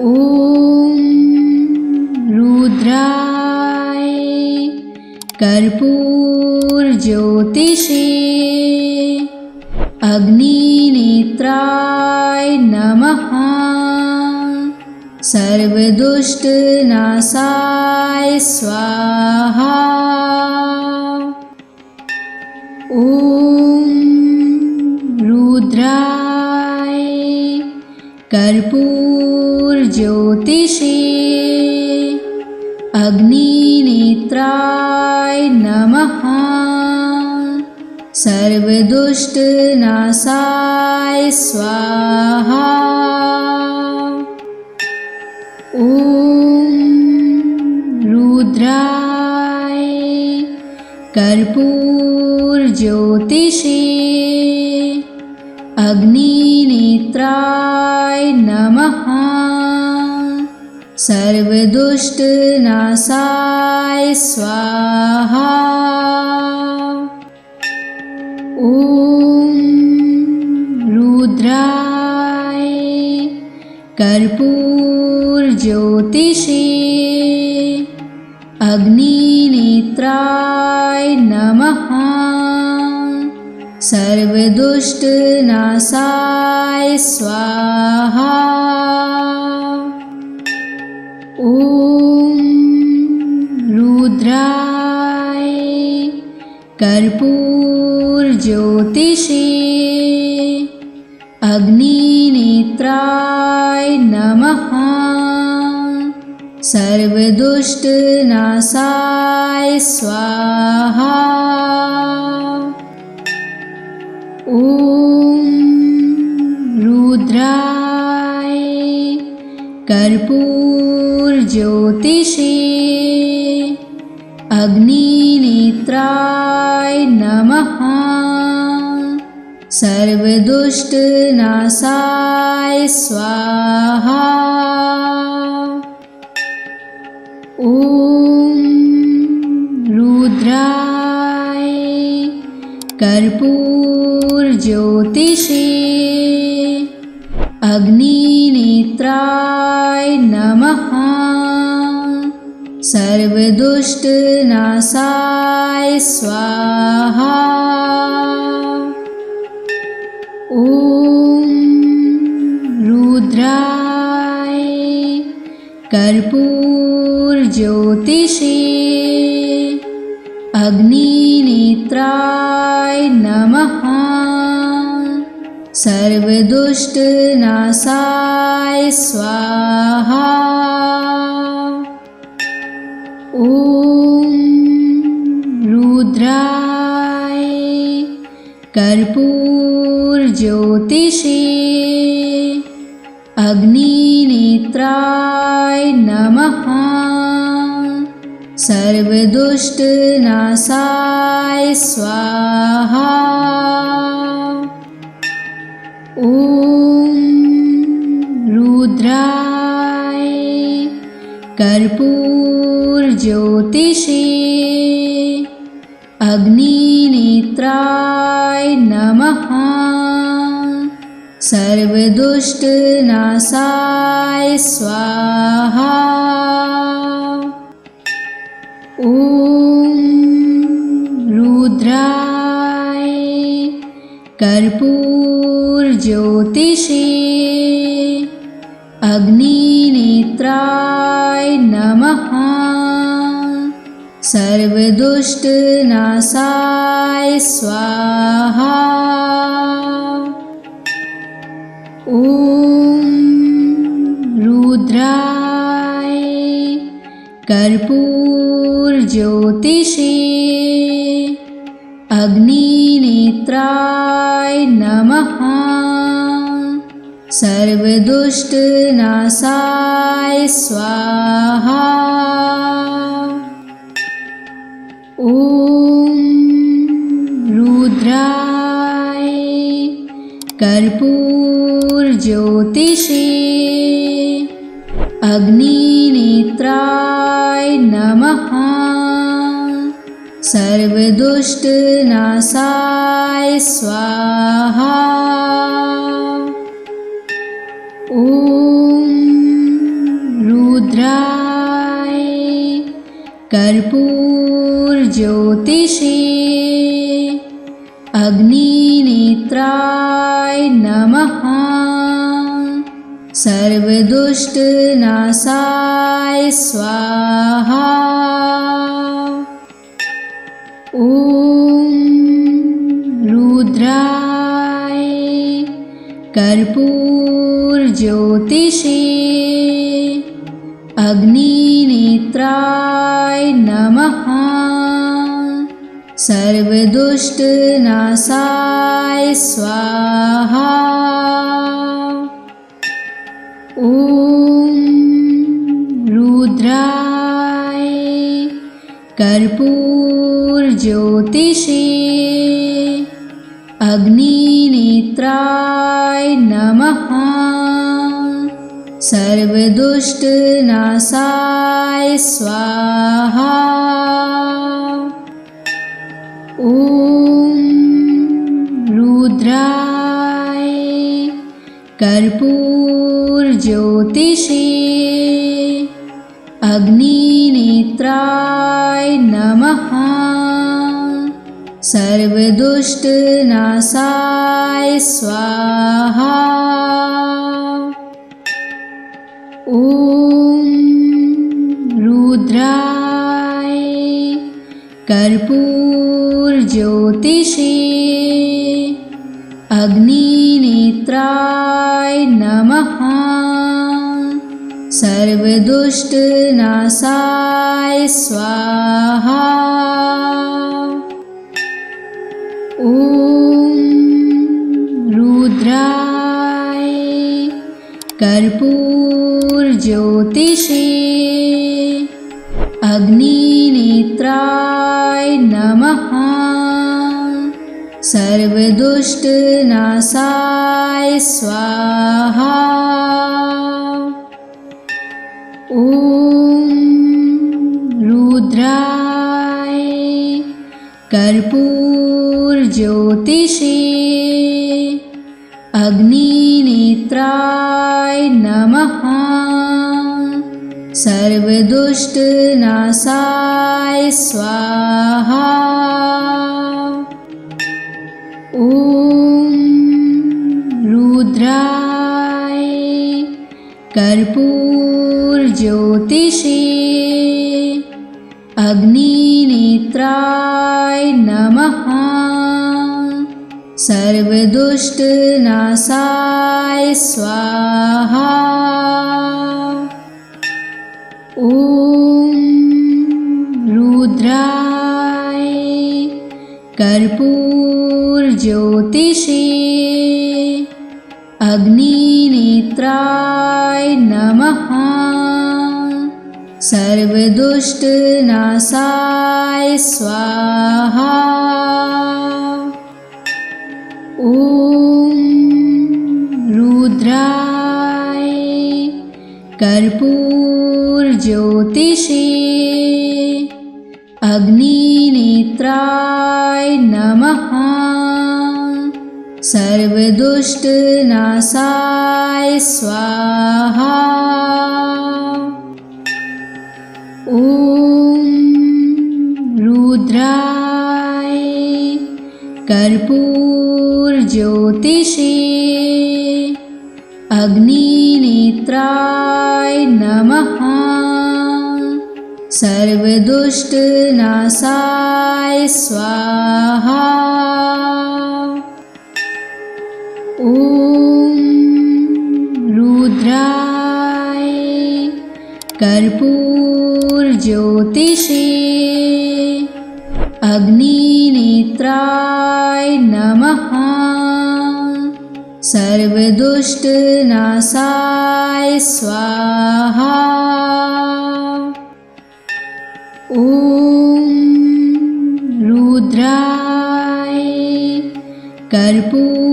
[SPEAKER 1] ॐ रुद्राय कर्पूरज्योतिषे अग्निनेत्राय नमः। सर्वदुष्टनाशाय स्वाहा। ॐ रुद्राय कर्पूरज्योतिषे अग्निनेत्राय नमः। सर्वदुष्टनाशाय स्वाहा। ॐ रुद्राय कर्पूरज्योतिषे अग्निनेत्राय नमः। सर्वदुष्टनाशाय स्वाहा। ॐ रुद्राय कर्पूरज्योतिषे अग्निनेत्राय नमः। सर्वदुष्टनाशाय स्वाहा। ॐ रुद्राय कर्पूरज्योतिषे अग्निनेत्राय नमः। सर्वदुष्टनाशाय स्वाहा। ॐ रुद्राय कर्पूरज्योतिषे अग्निनेत्राय नमः। सर्वदुष्टनाशाय स्वाहा। ॐ रुद्राय कर्पूरज्योतिषे अग्निनेत्राय नमः। सर्वदुष्टनाशाय स्वाहा। ॐ रुद्राय कर्पूरज्योतिषे अग्निनेत्राय नमः। सर्वदुष्टनाशाय स्वाहा। ॐ रुद्राय कर्पूरज्योतिषे अग्निनेत्राय नमः। सर्वदुष्टनाशाय स्वाहा। ॐ रुद्राय कर्पूरज्योतिषे अग्निनेत्राय नमः। सर्वदुष्टनाशाय स्वाहा। ॐ रुद्राय कर्पूरज्योतिषे अग्निनेत्राय नमः। सर्वदुष्टनाशाय स्वाहा। ॐ रुद्राय कर्पूरज्योतिषे अग्निनेत्राय नमः। सर्वदुष्टनाशाय स्वाहा। ॐ रुद्राय कर्पूरज्योतिषे अग्निनेत्राय नमः। सर्वदुष्टनाशाय स्वाहा। ॐ रुद्राय कर्पूरज्योतिषे अग्निनेत्राय नमः। सर्वदुष्टनाशाय स्वाहा। ॐ रुद्राय कर्पूरज्योतिषे अग्निनेत्राय नमः। सर्वदुष्टनाशाय स्वाहा। ॐ रुद्राय कर्पूरज्योतिषे अग्निनेत्राय नमः। सर्वदुष्टनाशाय स्वाहा। ॐ रुद्राय कर्पूरज्योतिषे अग्निनेत्राय नमः। सर्वदुष्टनाशाय स्वाहा। ॐ रुद्राय कर्पूरज्योतिषे अग्निनेत्राय नमः। सर्वदुष्टनाशाय स्वाहा। ॐ रुद्राय कर्पूरज्योतिषे अग्निनेत्राय नमः। सर्वदुष्टनाशाय स्वाहा। ॐ रुद्राय कर्पूरज्योतिषे अग्निनेत्राय नमः। सर्वदुष्टनाशाय स्वाहा। ॐ रुद्राय कर्पूरज्योतिषे अग्निनेत्राय नमः। सर्वदुष्टनाशाय स्वाहा। ॐ रुद्राय कर्पूरज्योतिषे अग्निनेत्राय नमः। सर्वदुष्टनाशाय स्वाहा। ॐ रुद्राय कर्पूरज्योतिषे अग्निनेत्राय नमः। सर्वदुष्टनाशाय स्वाहा। ॐ रुद्राय कर्पूरज्योतिषे अग्निनेत्राय नमः। सर्वदुष्टनाशाय स्वाहा। ॐ रुद्राय कर्पूरज्योतिषे अग्निनेत्राय नमः। सर्वदुष्टनाशाय स्वाहा। ॐ रुद्राय कर्पूरज्योतिषे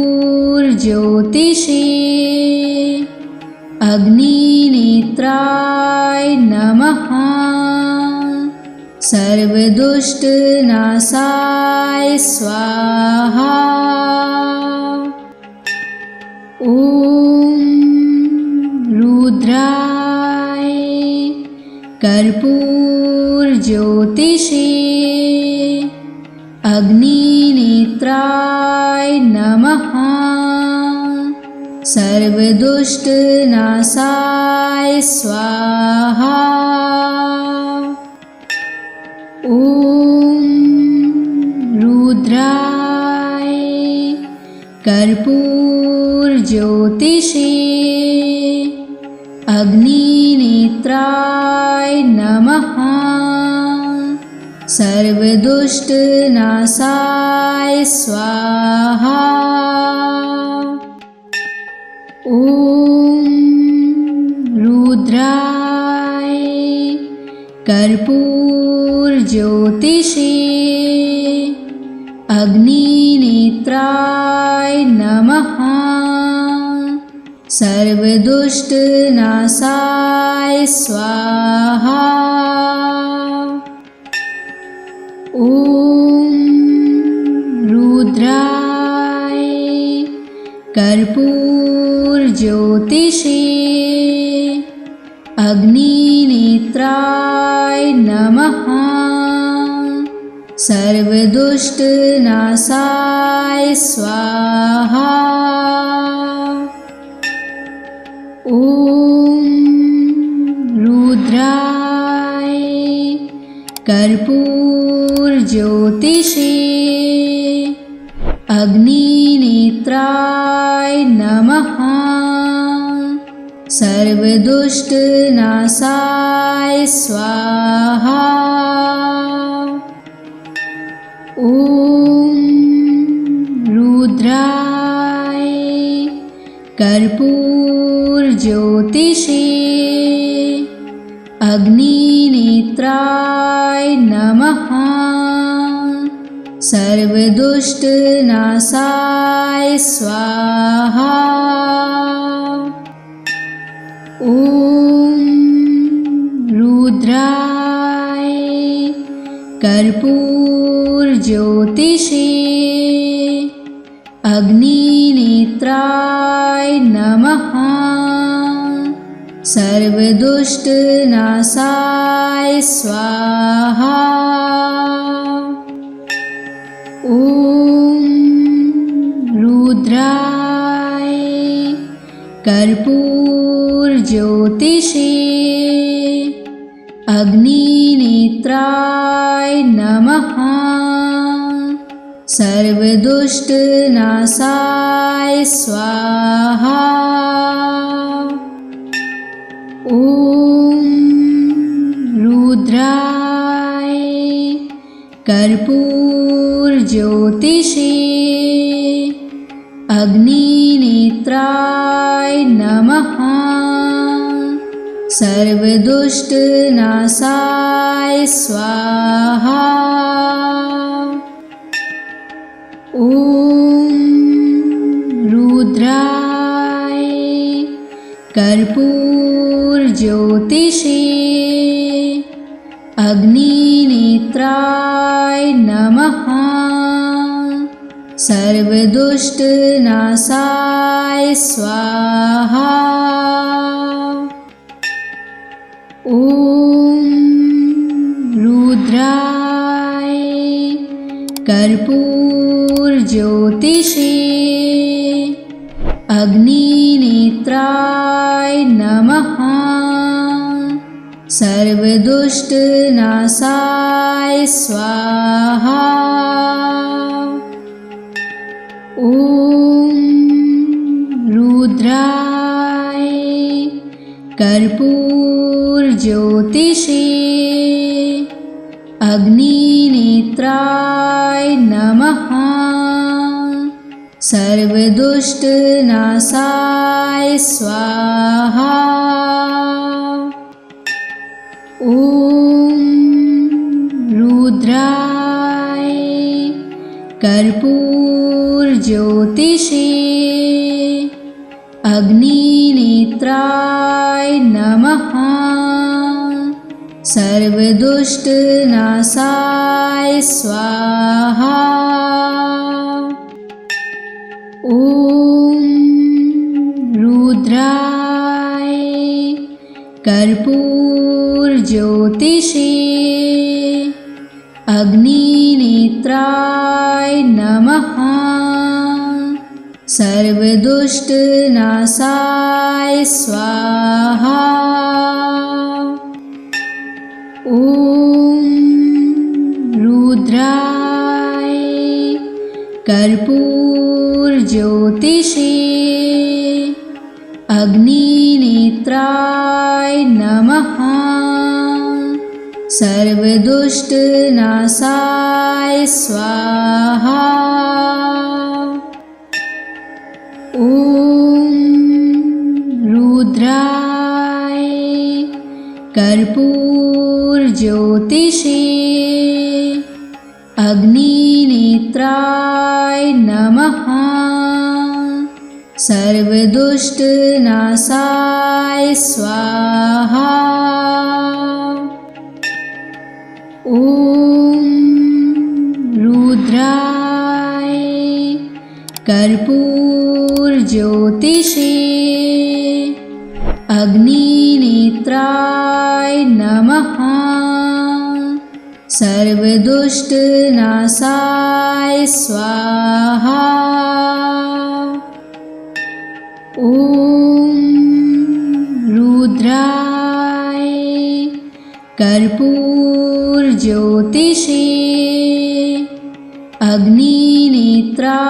[SPEAKER 1] अग्निनेत्राय नमः। सर्वदुष्टनाशाय स्वाहा। ॐ रुद्राय कर्पूरज्योतिषे अग्निनेत्राय नमः। सर्वदुष्टनाशाय स्वाहा। ॐ रुद्राय कर्पूरज्योतिषे अग्निनेत्राय नमः। सर्वदुष्टनाशाय स्वाहा। ॐ रुद्राय कर्पूरज्योतिषे अग्निनेत्राय नमः। सर्वदुष्टनाशाय स्वाहा। ॐ रुद्राय कर्पूरज्योतिषे अग्निनेत्राय नमः। सर्वदुष्टनाशाय स्वाहा। ॐ रुद्राय कर्पूरज्योतिषे अग्निनेत्राय नमः। सर्वदुष्टनाशाय स्वाहा। ॐ रुद्राय कर्पूरज्योतिषे अग्निनेत्राय नमः। सर्वदुष्टनाशाय स्वाहा। ॐ रुद्राय कर्पूरज्योतिषे अग्निनेत्राय नमः। सर्वदुष्टनाशाय स्वाहा। ॐ रुद्राय कर्पूरज्योतिषे अग्निनेत्राय नमः। सर्वदुष्टनाशाय स्वाहा। ॐ रुद्राय कर्पूरज्योतिषे अग्निनेत्राय नमः। सर्वदुष्टनाशाय स्वाहा। ॐ रुद्राय कर्पूरज्योतिषे अग्निनेत्राय नमः। सर्वदुष्टनाशाय स्वाहा। ॐ रुद्राय कर्पूरज्योतिषे अग्निनेत्राय नमः। सर्वदुष्टनाशाय स्वाहा। ॐ रुद्राय कर्पूरज्योतिषे अग्निनेत्राय नमः। सर्वदुष्टनाशाय स्वाहा। ॐ रुद्राय कर्पूरज्योतिषे अग्निनेत्राय नमः। सर्वदुष्टनाशाय स्वाहा। ॐ रुद्राय कर्पूरज्योतिषे अग्निनेत्राय नमः। सर्वदुष्टनाशाय स्वाहा। ॐ रुद्राय कर्पूरज्योतिषे अग्निनेत्राय नमः। सर्वदुष्टनाशाय स्वाहा। ॐ रुद्राय कर्पूरज्योतिषे अग्निनेत्राय नमः। सर्वदुष्टनाशाय स्वाहा। ॐ रुद्राय कर्पूरज्योतिषे अग्निनेत्राय नमः। सर्वदुष्टनाशाय स्वाहा। ॐ रुद्राय कर्पूरज्योतिषे अग्निनेत्राय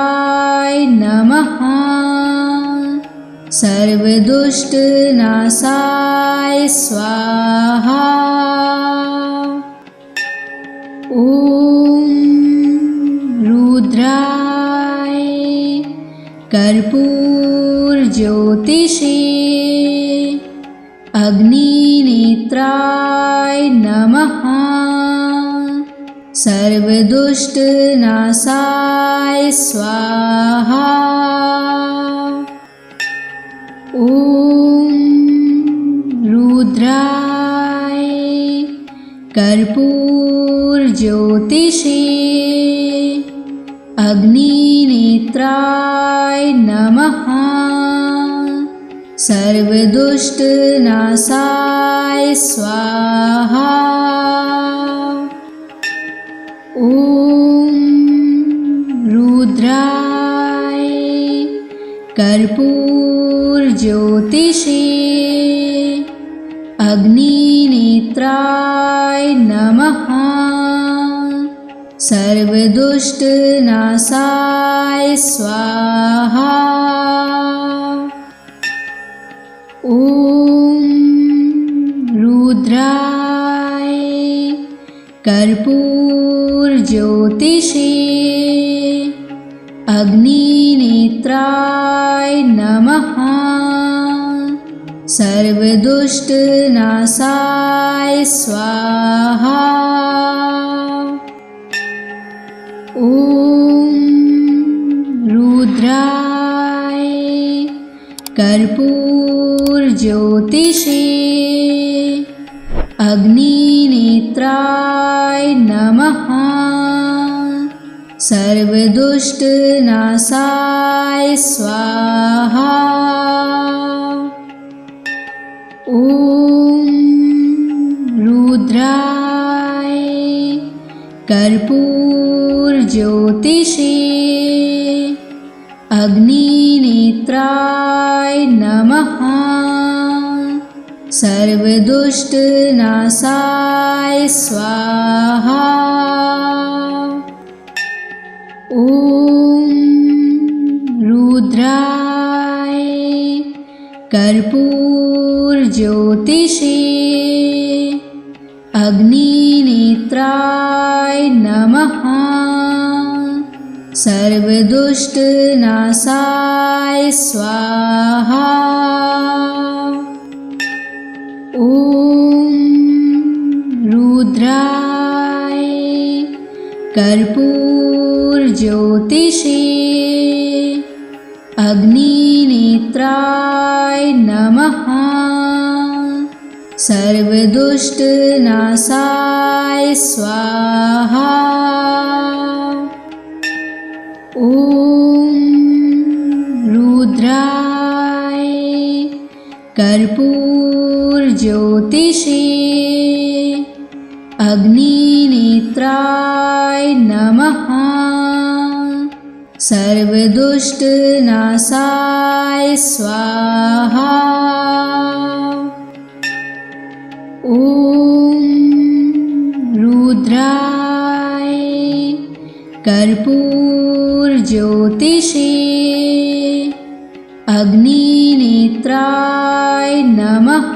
[SPEAKER 1] नमः। सर्वदुष्टनाशाय स्वाहा। ॐ रुद्राय कर्पूरज्योतिषे अग्निनेत्राय नमः। सर्वदुष्टनाशाय स्वाहा। ॐ रुद्राय कर्पूरज्योतिषे अग्निनेत्राय नमः। सर्वदुष्टनाशाय स्वाहा। ॐ रुद्राय कर्पूरज्योतिषे अग्निनेत्राय नमः। सर्वदुष्टनाशाय स्वाहा। ॐ रुद्राय कर्पूरज्योतिषे अग्निनेत्राय नमः। सर्वदुष्टनाशाय स्वाहा। ॐ रुद्राय कर्पूरज्योतिषे अग्निनेत्राय नमः। सर्वदुष्टनाशाय स्वाहा। ॐ रुद्राय कर्पूरज्योतिषे अग्निनेत्राय नमः। सर्वदुष्टनाशाय स्वाहा। ॐ रुद्राय कर्पूरज्योतिषे अग्निनेत्राय नमः। सर्वदुष्टनाशाय स्वाहा। ॐ रुद्राय कर्पूरज्योतिषे अग्निनेत्राय नमः। सर्वदुष्टनाशाय स्वाहा। ॐ रुद्राय कर्पूरज्योतिषे अग्निनेत्राय नमः। सर्वदुष्टनाशाय स्वाहा। ॐ रुद्राय कर्पूरज्योतिषे अग्निनेत्राय नमः।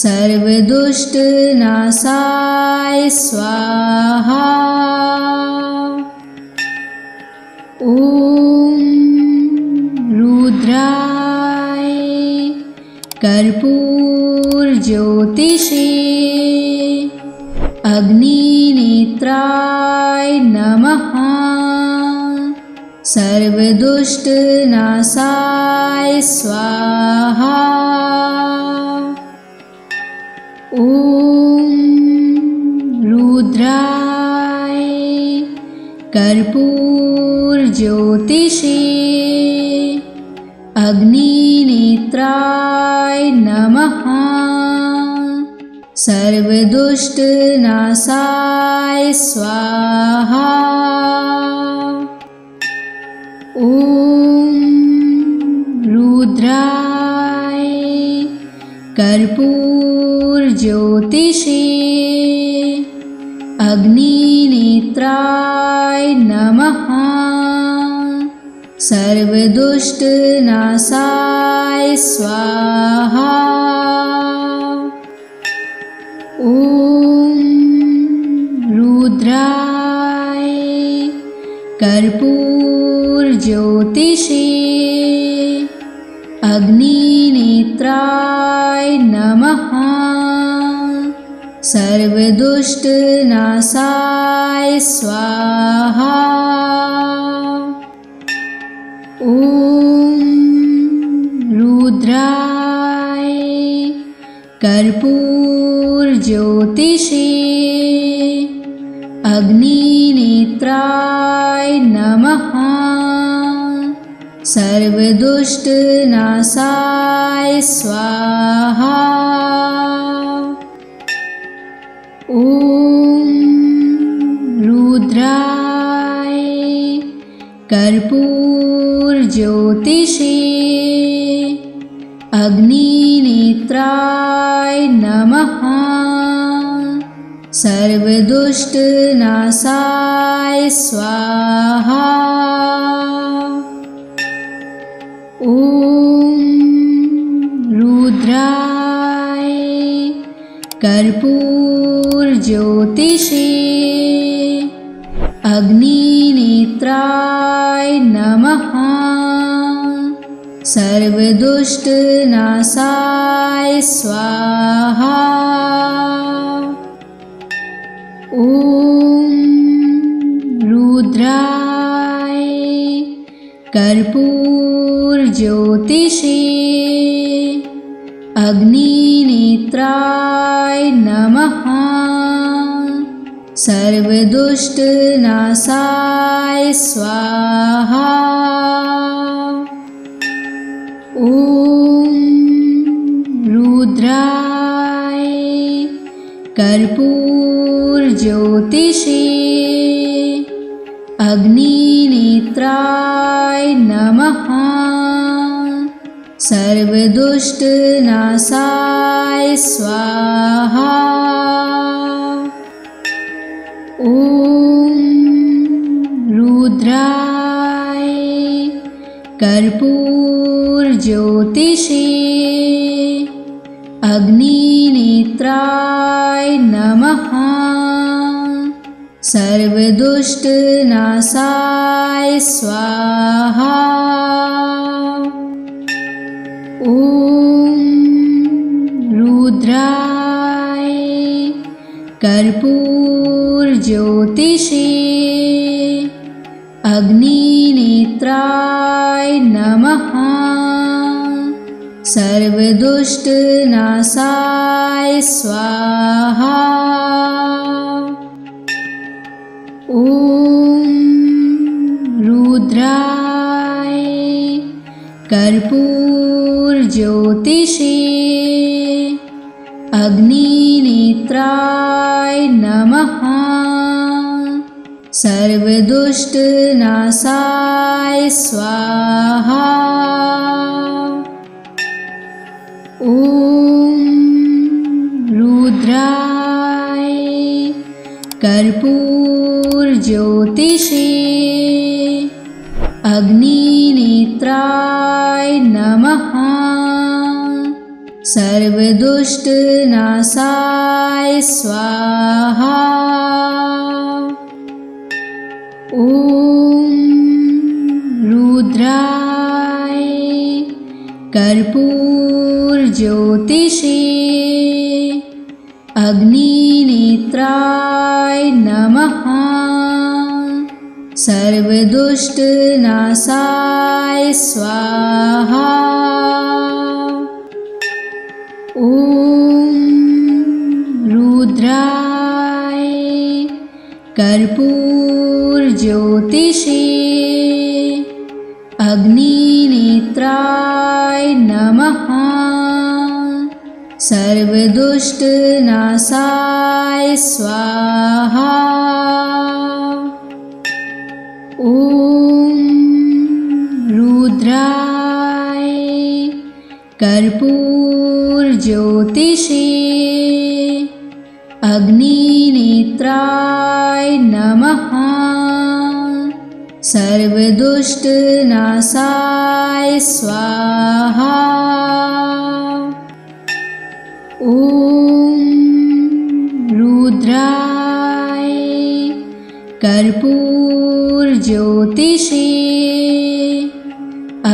[SPEAKER 1] सर्वदुष्टनाशाय स्वाहा। ॐ रुद्राय कर्पूरज्योतिषे अग्निनेत्राय नमः। सर्वदुष्टनाशाय स्वाहा। ॐ रुद्राय कर्पूरज्योतिषे अग्निनेत्राय नमः। सर्वदुष्टनाशाय स्वाहा। ॐ रुद्राय कर्पूरज्योतिषे अग्निनेत्राय नमः। सर्वदुष्टनाशाय स्वाहा। ॐ रुद्राय कर्पूरज्योतिषे अग्निनेत्राय नमः। सर्वदुष्टनाशाय स्वाहा। ॐ रुद्राय कर्पूरज्योतिषे अग्निनेत्राय नमः। सर्वदुष्टनाशाय स्वाहा। ॐ रुद्राय कर्पूरज्योतिषे अग्निनेत्राय नमः। सर्वदुष्टनाशाय स्वाहा। ॐ रुद्राय कर्पूरज्योतिषे अग्निनेत्राय नमः। सर्वदुष्टनाशाय स्वाहा। ॐ रुद्राय कर्पूरज्योतिषे अग्निनेत्राय नमः। सर्वदुष्टनाशाय स्वाहा। ॐ रुद्राय कर्पूरज्योतिषे अग्निनेत्राय नमः। सर्वदुष्टनाशाय स्वाहा। ॐ रुद्राय कर्पूरज्योतिषे अग्निनेत्राय नमः। सर्वदुष्टनाशाय स्वाहा। ॐ रुद्राय कर्पूरज्योतिषे अग्निनेत्राय नमः। सर्वदुष्टनाशाय स्वाहा। ॐ रुद्राय कर्पूरज्योतिषे अग्निनेत्राय नमः। सर्वदुष्टनाशाय स्वाहा। ॐ रुद्राय कर्पूरज्योतिषे अग्निनेत्राय नमः। सर्वदुष्टनाशाय स्वाहा। ॐ रुद्राय कर्पूरज्योतिषे अग्निनेत्राय नमः। सर्वदुष्टनाशाय स्वाहा। ॐ रुद्राय कर्पूरज्योतिषे अग्निनेत्राय नमः। सर्वदुष्टनाशाय स्वाहा। ॐ रुद्राय कर्पूरज्योतिषे अग्निनेत्राय नमः। सर्वदुष्टनाशाय स्वाहा। ॐ रुद्राय कर्पूरज्योतिषे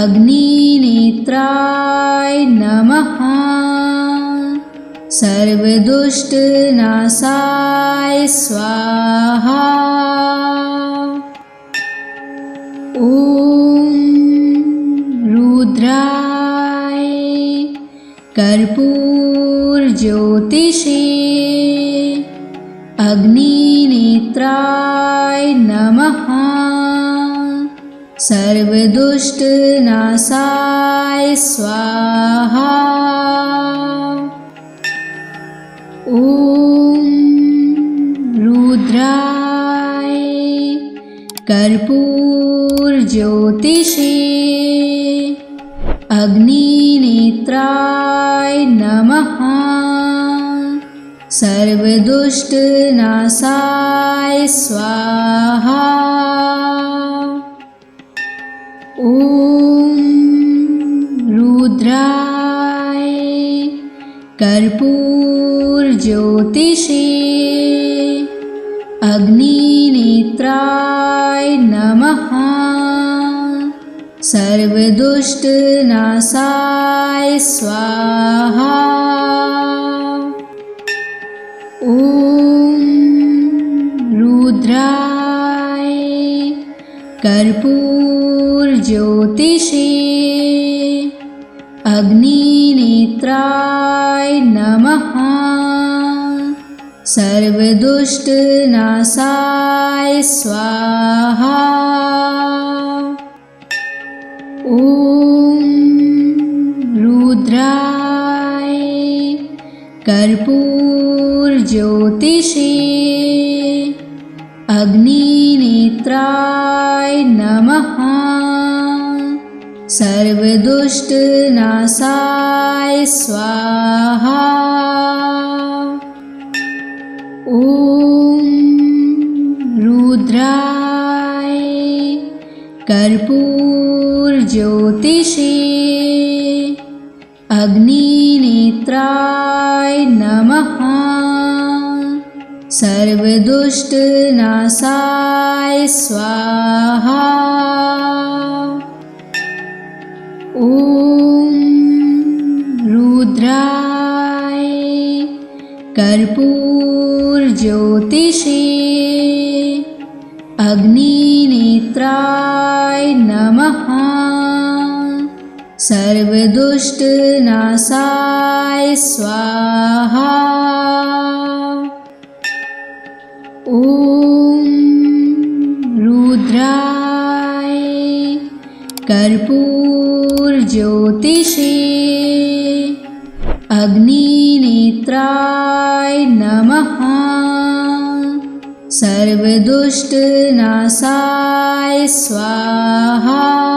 [SPEAKER 1] अग्निनेत्राय नमः। सर्वदुष्टनाशाय स्वाहा। ॐ रुद्राय कर्पूरज्योतिषे अग्निनेत्राय नमः। सर्वदुष्टनाशाय स्वाहा। ॐ रुद्राय कर्पूरज्योतिषे अग्निनेत्राय नमः। सर्वदुष्टनाशाय स्वाहा। ॐ रुद्राय कर्पूरज्योतिषे अग्निनेत्राय नमः। सर्वदुष्टनाशाय स्वाहा। ॐ रुद्राय कर्पूरज्योतिषे अग्निनेत्राय नमः। सर्वदुष्टनाशाय स्वाहा। ॐ रुद्राय कर्पूरज्योतिषे अग्निनेत्राय नमः। सर्वदुष्टनाशाय स्वाहा। ॐ रुद्राय कर्पूरज्योतिषे अग्निनेत्राय नमः। सर्वदुष्टनाशाय स्वाहा। ॐ रुद्राय कर्पूरज्योतिषे अग्निनेत्राय नमः। सर्वदुष्टनाशाय स्वाहा। ॐ रुद्राय कर्पूरज्योतिषे अग्निनेत्राय नमः। सर्वदुष्ट नाशाय स्वाहा।